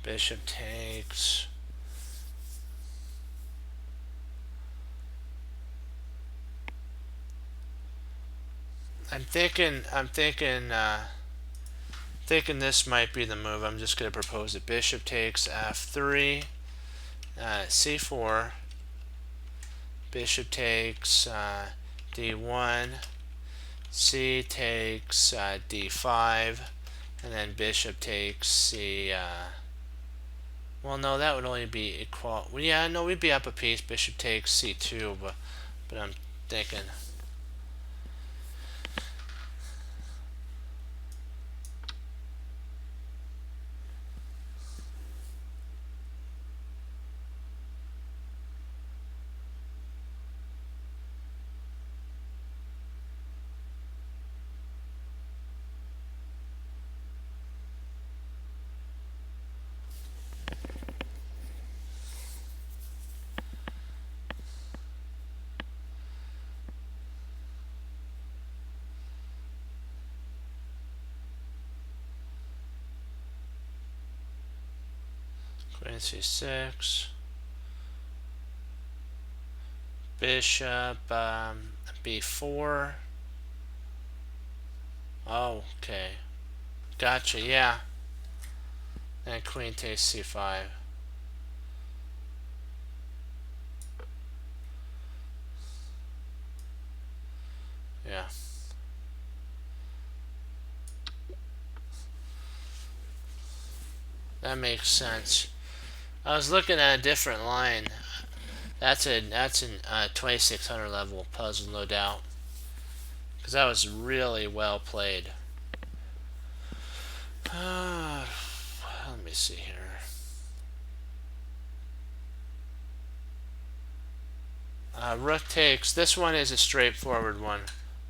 Bishop takes. Thinking this might be the move. I'm just going to propose it. Bishop takes f3, c4. Bishop takes d1. C takes d5, and then bishop takes c. Well, no, that would only be equal. Well, yeah, no, we'd be up a piece. Bishop takes c2, but I'm thinking. Queen c6. Bishop b4. Oh, okay. Gotcha, yeah. And queen takes c5. Yeah. That makes sense. I was looking at a different line. That's an 2600 level puzzle, no doubt. Because that was really well played. Let me see here. Rook takes. This one is a straightforward one.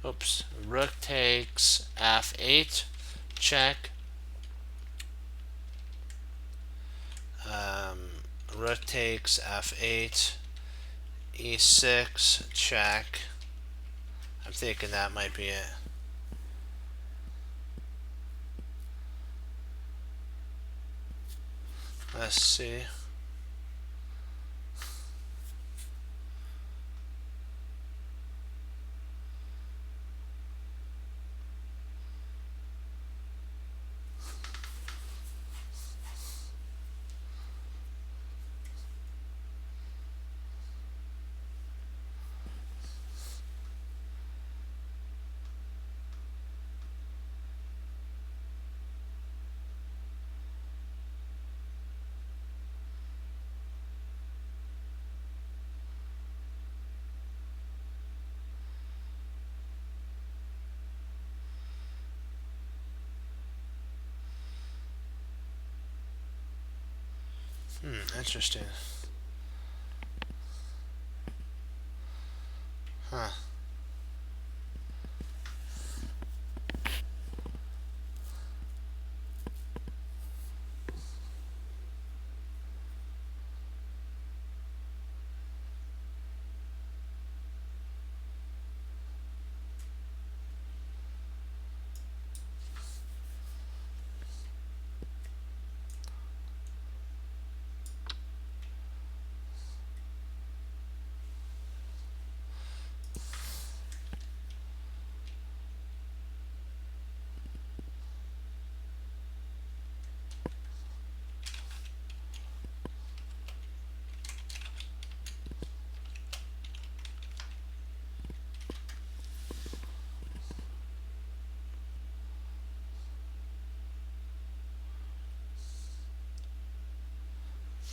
Oops. Rook takes f8. Check. Rook takes f8. e6. Check. I'm thinking that might be it. Let's see. Interesting. Huh.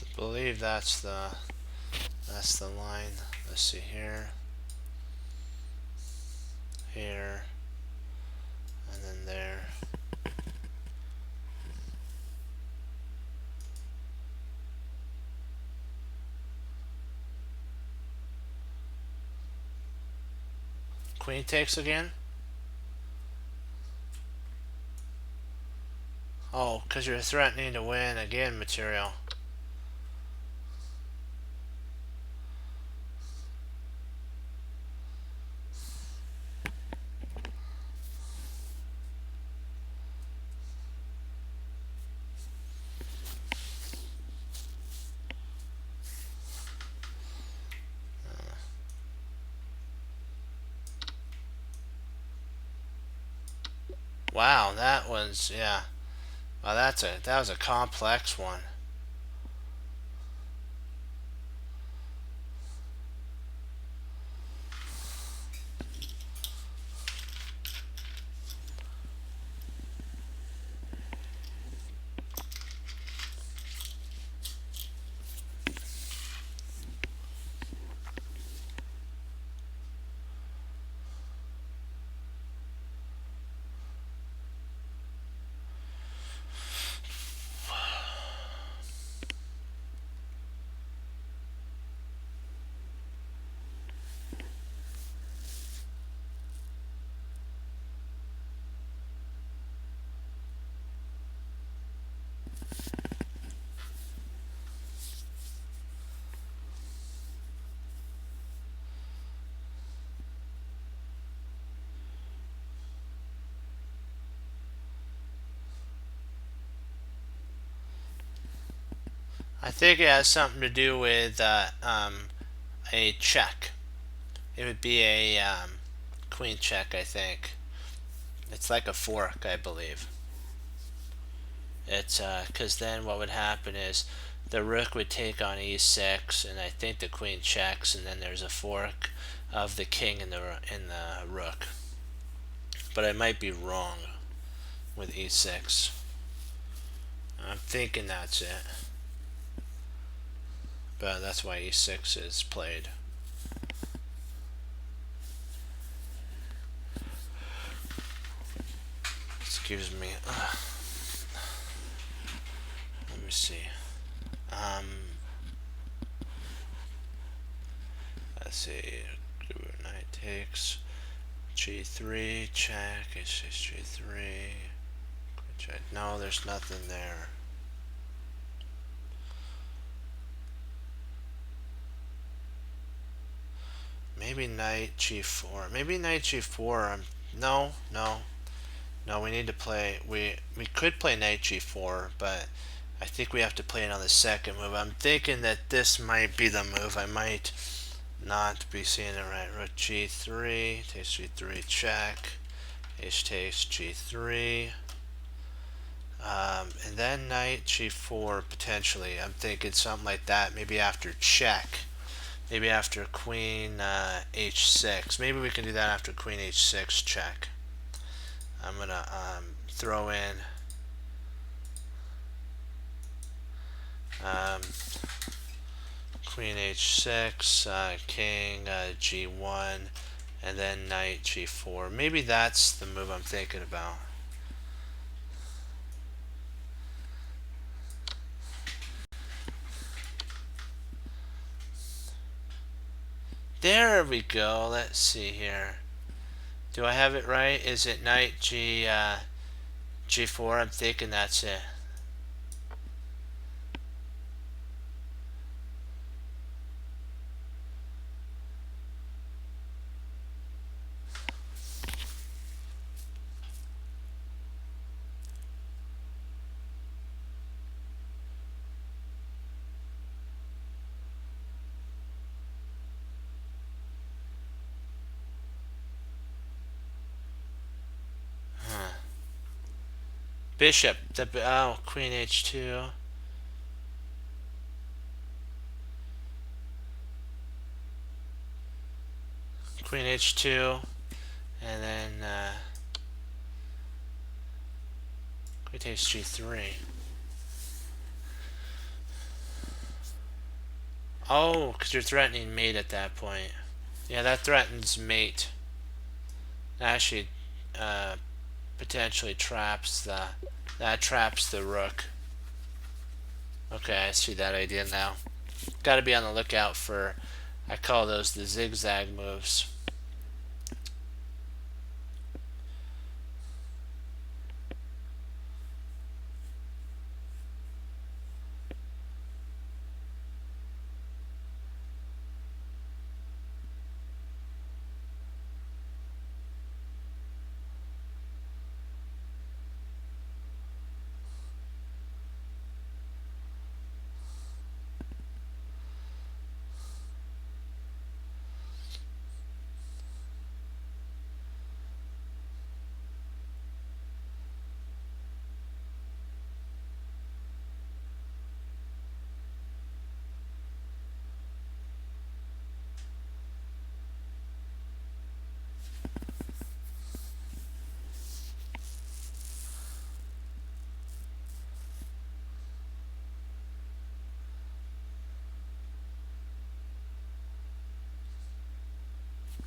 I believe that's the line. Let's see here. Here. And then there. queen takes again? Oh, because you're threatening to win again, material. Wow, that was, yeah. Wow, that was a complex one. I think it has something to do with a check. It would be a queen check, I think. It's like a fork, I believe. It's because then what would happen is the rook would take on e6, and I think the queen checks, and then there's a fork of the king in the rook. But I might be wrong with e6. I'm thinking that's it. But that's why e6 is played. Excuse me. Let me see. Let's see. Knight takes g3, check, h6, g3. Check. No, there's nothing there. Maybe knight g4. Maybe knight g4. No. We need to play. We could play knight g4, but I think we have to play it on the second move. I'm thinking that this might be the move. I might not be seeing it right. Rook g3, takes g3, check. H takes g3. And then knight g4 potentially. I'm thinking something like that. Maybe after check. Maybe after queen h6. Maybe we can do that after queen h6 check. I'm gonna throw in queen h6, king g1, and then knight g4. Maybe that's the move I'm thinking about. There we go. Let's see here. Do I have it right? Is it knight g4? I'm thinking that's it. Bishop. Queen h2. Queen h2. And then queen takes g3. Oh, because you're threatening mate at that point. Yeah, that threatens mate. That actually potentially traps the rook. Okay, I see that idea now. Got to be on the lookout for, I call those the zigzag moves.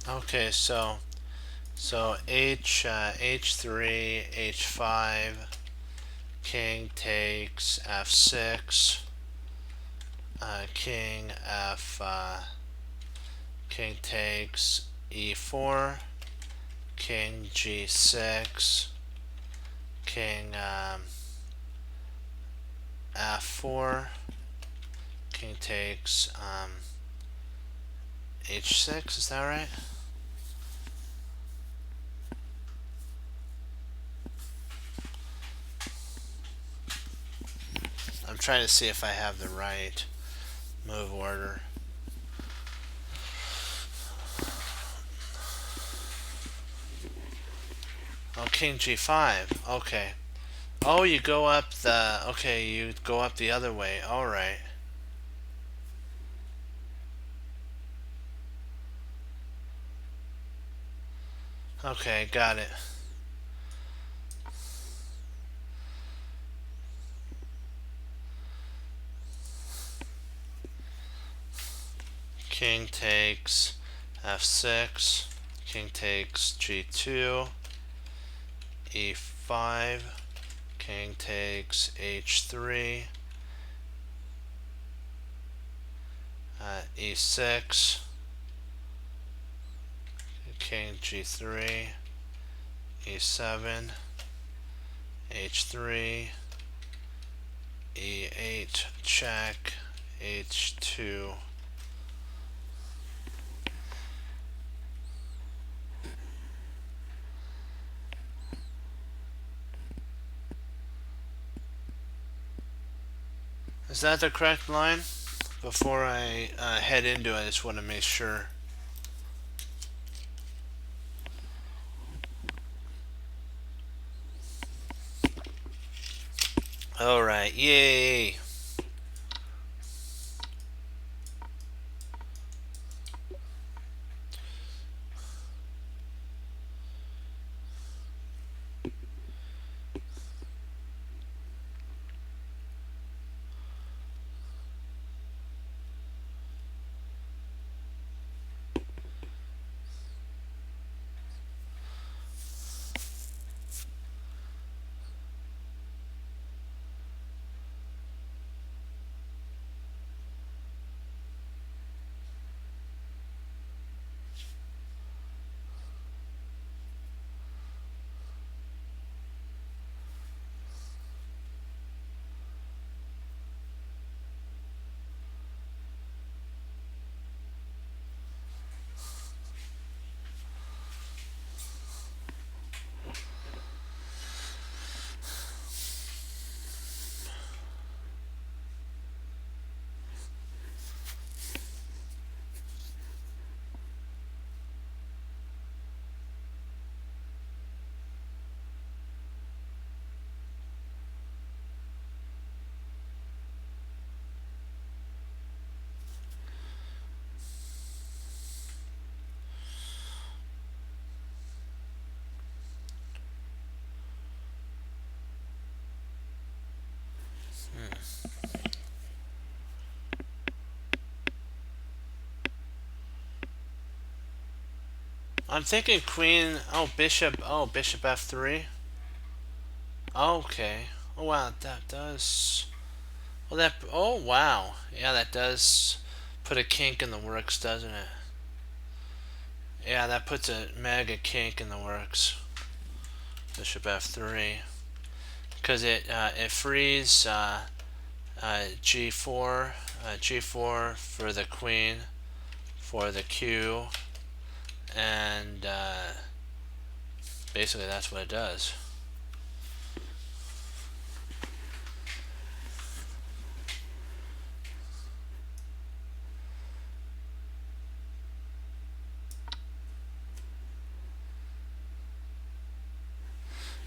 Okay, so H3, H5, king takes F6, king takes E4, king G6, king F4, king takes H6. Is that right? I'm trying to see if I have the right move order. Oh, king G5. Okay. Oh, you go up the... Okay, you go up the other way. Alright. Okay, got it. King takes F6. King takes G2. E5. King takes H3. E6. King G3. E7. H3. E8. Check. H2. Is that the correct line? Before I head into it, I just want to make sure. Alright, yay! I'm thinking queen. Oh, bishop. Oh, bishop f3. Okay. Oh wow, that does. Well, that. Oh wow. Yeah, that does put a kink in the works, doesn't it? Yeah, that puts a mega kink in the works. Bishop f3, because it frees g4, g4 for the queen, for the q, and basically that's what it does.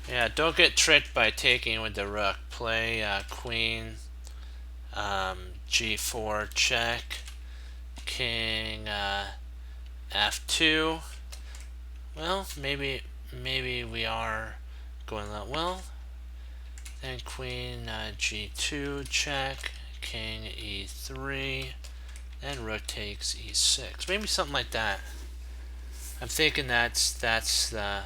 Yeah, don't get tricked by taking with the rook. Play queen, g4 check, king f2. Well, maybe we are going that well. Then queen g2 check, king e3, then rook takes e6. Maybe something like that. I'm thinking that's the.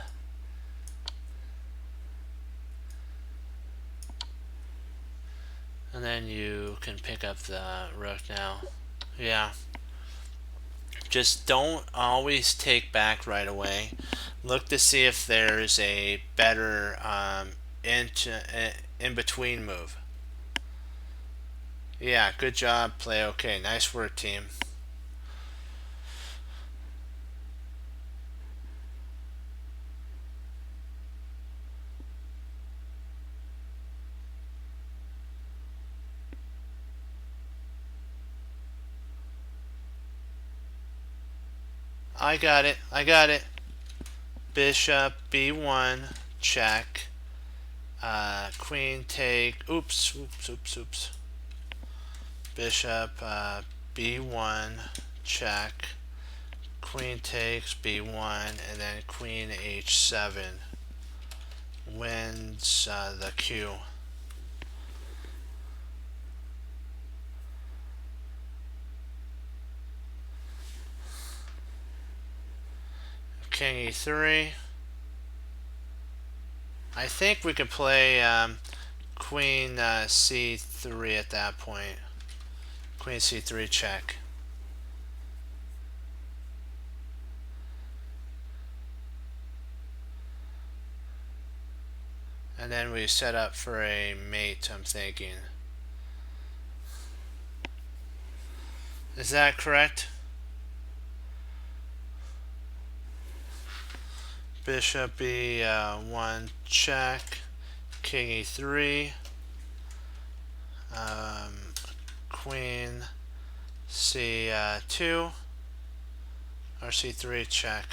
And then you can pick up the rook now. Yeah. Just don't always take back right away. Look to see if there's a better in between move. Yeah, good job, play okay. Nice work, team. I got it. I got it. Bishop b1 check. Queen take. Oops. Oops. Oops. Oops. Bishop b1 check. Queen takes b1 and then queen h7 wins the Q. King e3. I think we could play queen c3 at that point. Queen c3 check. And then we set up for a mate, I'm thinking. Is that correct? Bishop e1 check. King e3. Queen c2 or c3 check.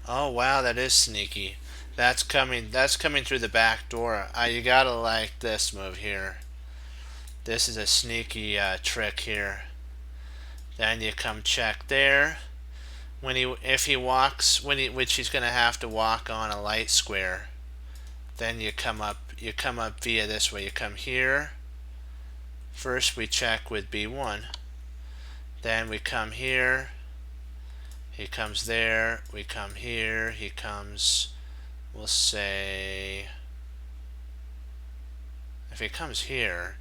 Oh wow, that is sneaky. That's coming through the back door. You gotta like this move here. This is a sneaky trick here. Then you come check there. If he walks which he's gonna have to walk on a light square. Then you come up via this way. You come here. First we check with b1. Then we come here. He comes there. We come here. He comes. We'll say. If he comes here.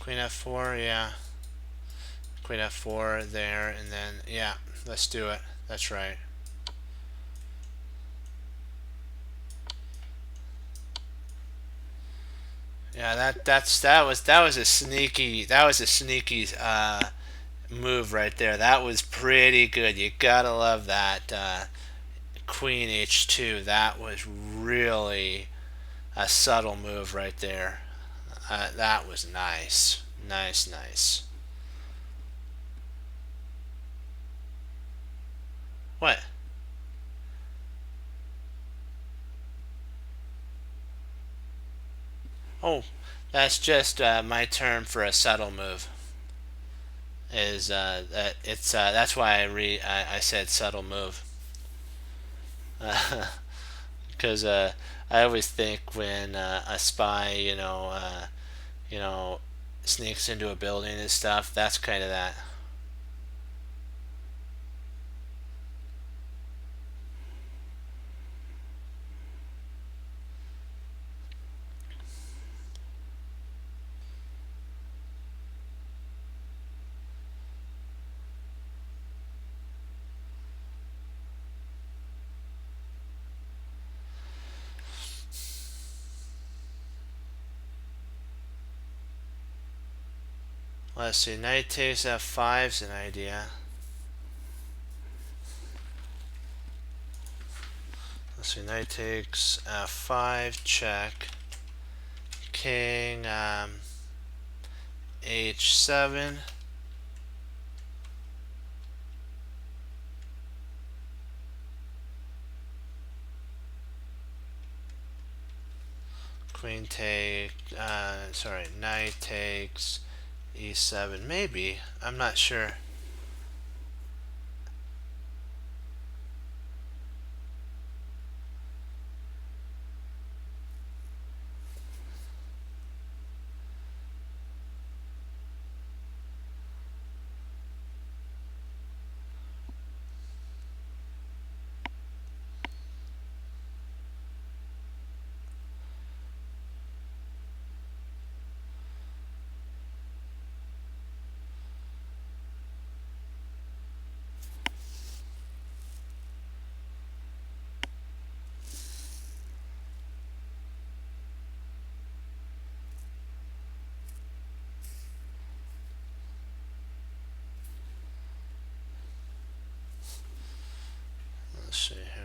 Queen f4, yeah. Queen f4 there, and then, yeah, let's do it. That's right. Yeah, that was a sneaky move right there. That was pretty good. You gotta love that Queen h2. That was really a subtle move right there. That was nice. Nice, nice. What? Oh, that's just my term for a subtle move. Is it's that's why I said subtle move. Because I always think when a spy, you know, sneaks into a building and stuff, that's kind of that. Let's see, knight takes f5 is an idea. Let's see, knight takes f5, check. King h7. queen take, sorry, knight takes e7, maybe, I'm not sure. Let's see here.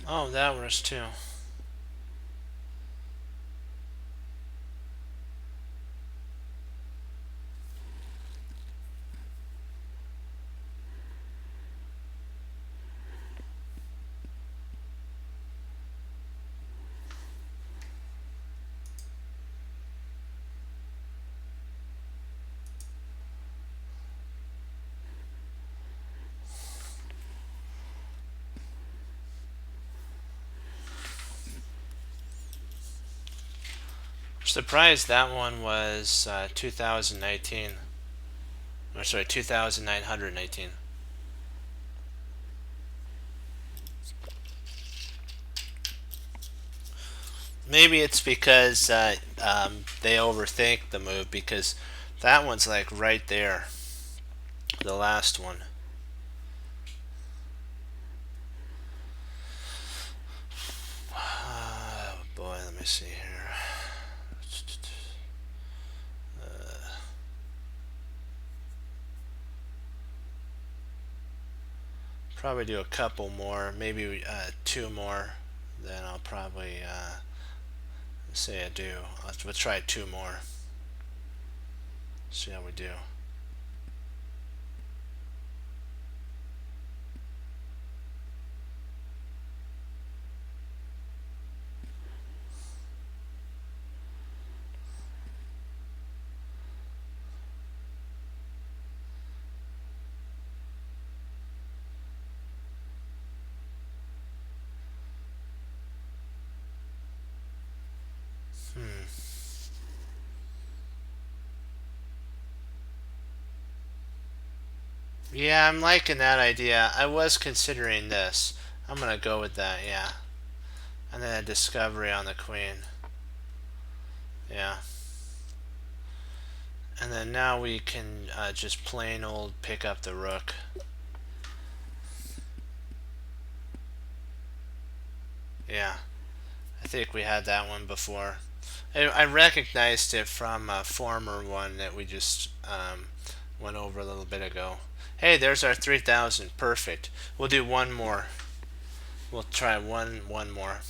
Oh, that works too. Surprised that one was 2019. Or sorry, 2919. Maybe it's because they overthink the move, because that one's like right there. The last one. Oh boy, let me see here. Probably do a couple more, maybe two more. Then I'll probably say I do. We'll try two more. See how we do. Yeah, I'm liking that idea. I was considering this. I'm gonna go with that, yeah. And then a discovery on the queen. Yeah. And then now we can just plain old pick up the rook. Yeah. I think we had that one before. I recognized it from a former one that we just went over a little bit ago. Hey, there's our 3000. Perfect. We'll do one more. We'll try one more.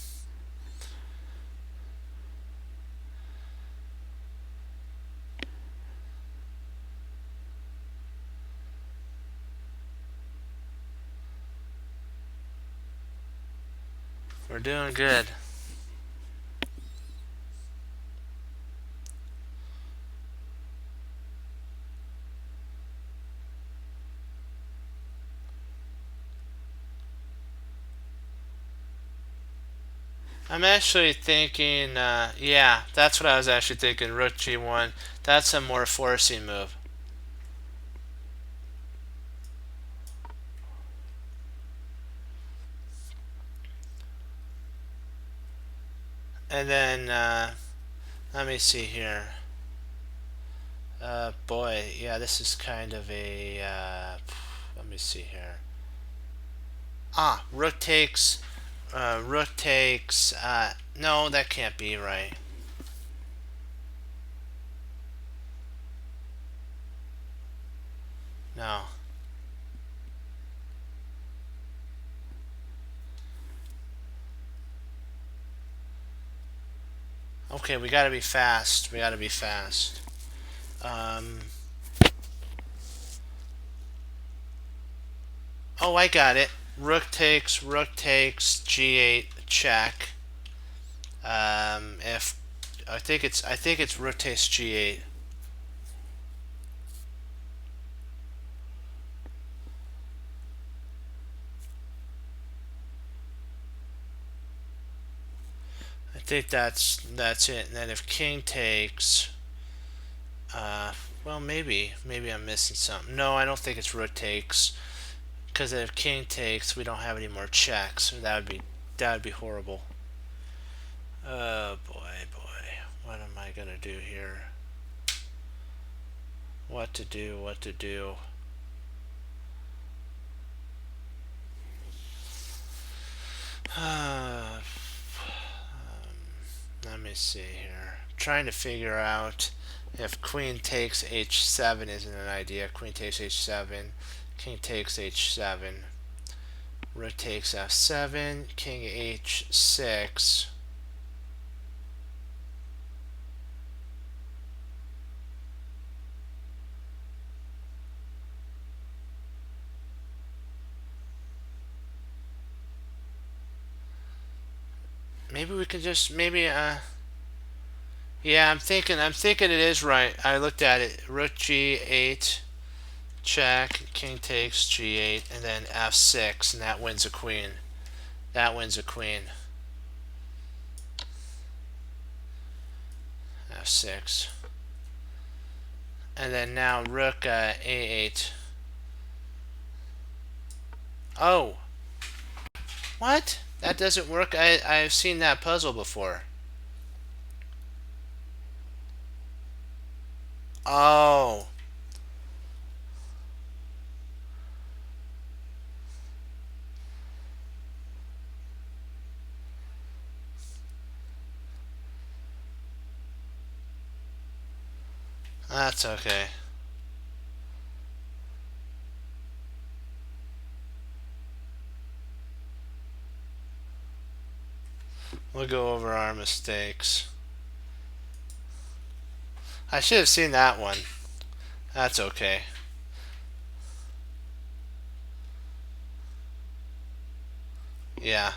We're doing good. I'm actually thinking, yeah, that's what I was actually thinking. Rook G1. That's a more forcing move. And then, let me see here. Boy, yeah, this is kind of a, let me see here. Rook takes, no, that can't be right. No. Okay, we gotta be fast. We gotta be fast. Oh, I got it. Rook takes, G8, check. If I think it's rook takes G8. I think that's it. And then if king takes, well, maybe I'm missing something. No, I don't think it's rook takes, because if king takes, we don't have any more checks. That would be horrible. Oh boy, what am I gonna do here? What to do? What to do? Let me see here. I'm trying to figure out if queen takes h7 isn't an idea. Queen takes h7, king takes h7, rook takes f7, king h6. Maybe we can just yeah, I'm thinking it is right. I looked at it. Rook g8, check, king takes g8, and then f6, and that wins a queen. That wins a queen. f6. And then now rook a8. Oh, what? That doesn't work. I've seen that puzzle before. Oh. That's okay. We'll go over our mistakes. I should have seen that one. That's okay. Yeah.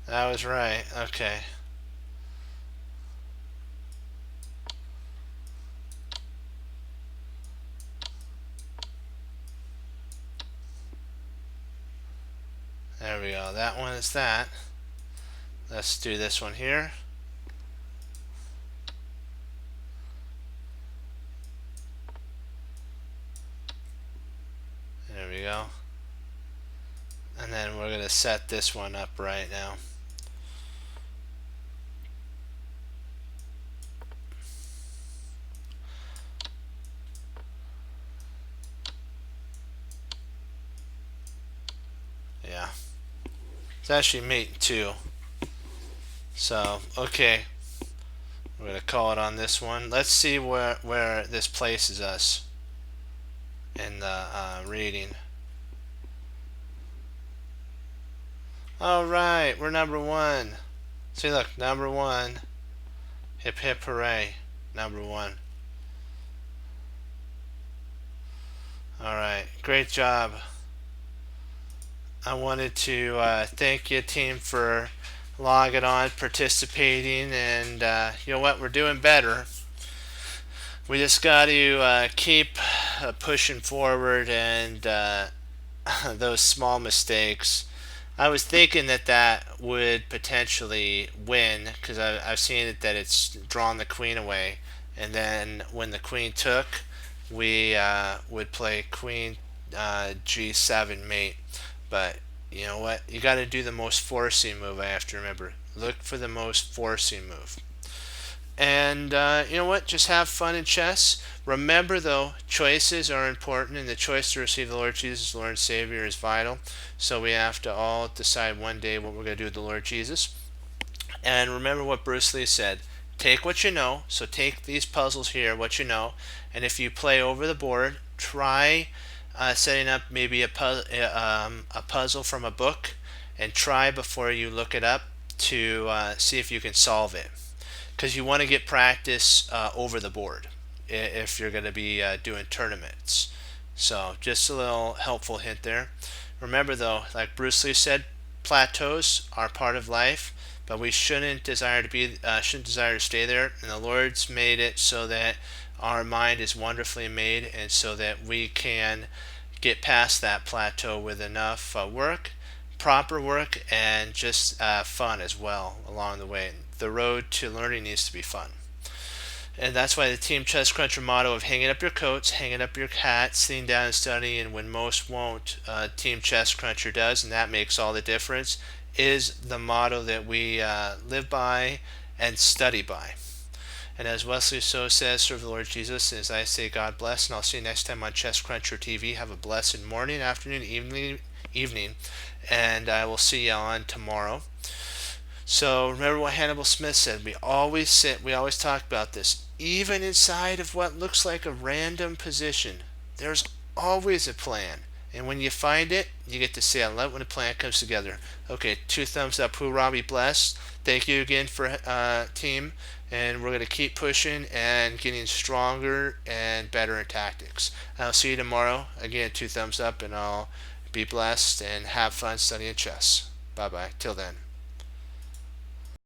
That was right. Okay. There we go. That one is that. Let's do this one here. There we go. And then we're going to set this one up right now. Yeah. It's actually mate 2. So, okay. We're going to call it on this one. Let's see where this places us in the rating. Alright, we're number 1. See, look, number 1. Hip hip hooray. Number 1. Alright, great job. I wanted to thank you, team, for logging on, participating, and you know what? We're doing better. We just got to keep pushing forward, and those small mistakes. I was thinking that that would potentially win because I've seen it that it's drawn the queen away, and then when the queen took, we would play queen g7 mate. But you know what? You got to do the most forcing move. I have to remember. Look for the most forcing move. And you know what? Just have fun in chess. Remember, though, choices are important, and the choice to receive the Lord Jesus, Lord and Savior, is vital. So we have to all decide one day what we're going to do with the Lord Jesus. And remember what Bruce Lee said: take what you know. So take these puzzles here, what you know, and if you play over the board, try setting up maybe a puzzle from a book, and try before you look it up to see if you can solve it, because you want to get practice over the board if you're going to be doing tournaments. So just a little helpful hint there. Remember though, like Bruce Lee said, plateaus are part of life, but we shouldn't desire to stay there. And the Lord's made it so that our mind is wonderfully made, and so that we can get past that plateau with enough proper work, and just fun as well along the way. The road to learning needs to be fun. And that's why the Team Chess Cruncher motto of hanging up your coats, hanging up your hats, sitting down and studying when most won't, Team Chess Cruncher does, and that makes all the difference, is the motto that we live by and study by. And as Wesley So says, serve the Lord Jesus. And as I say, God bless. And I'll see you next time on Chess Cruncher TV. Have a blessed morning, afternoon, evening. And I will see you on tomorrow. So remember what Hannibal Smith said. We always talk about this. Even inside of what looks like a random position, there's always a plan. And when you find it, you get to say, I love when a plan comes together. Okay, 2 thumbs up. Hoorah, be blessed. Thank you again for team. And we're going to keep pushing and getting stronger and better in tactics. I'll see you tomorrow. Again, 2 thumbs up, and I'll be blessed and have fun studying chess. Bye-bye. Till then.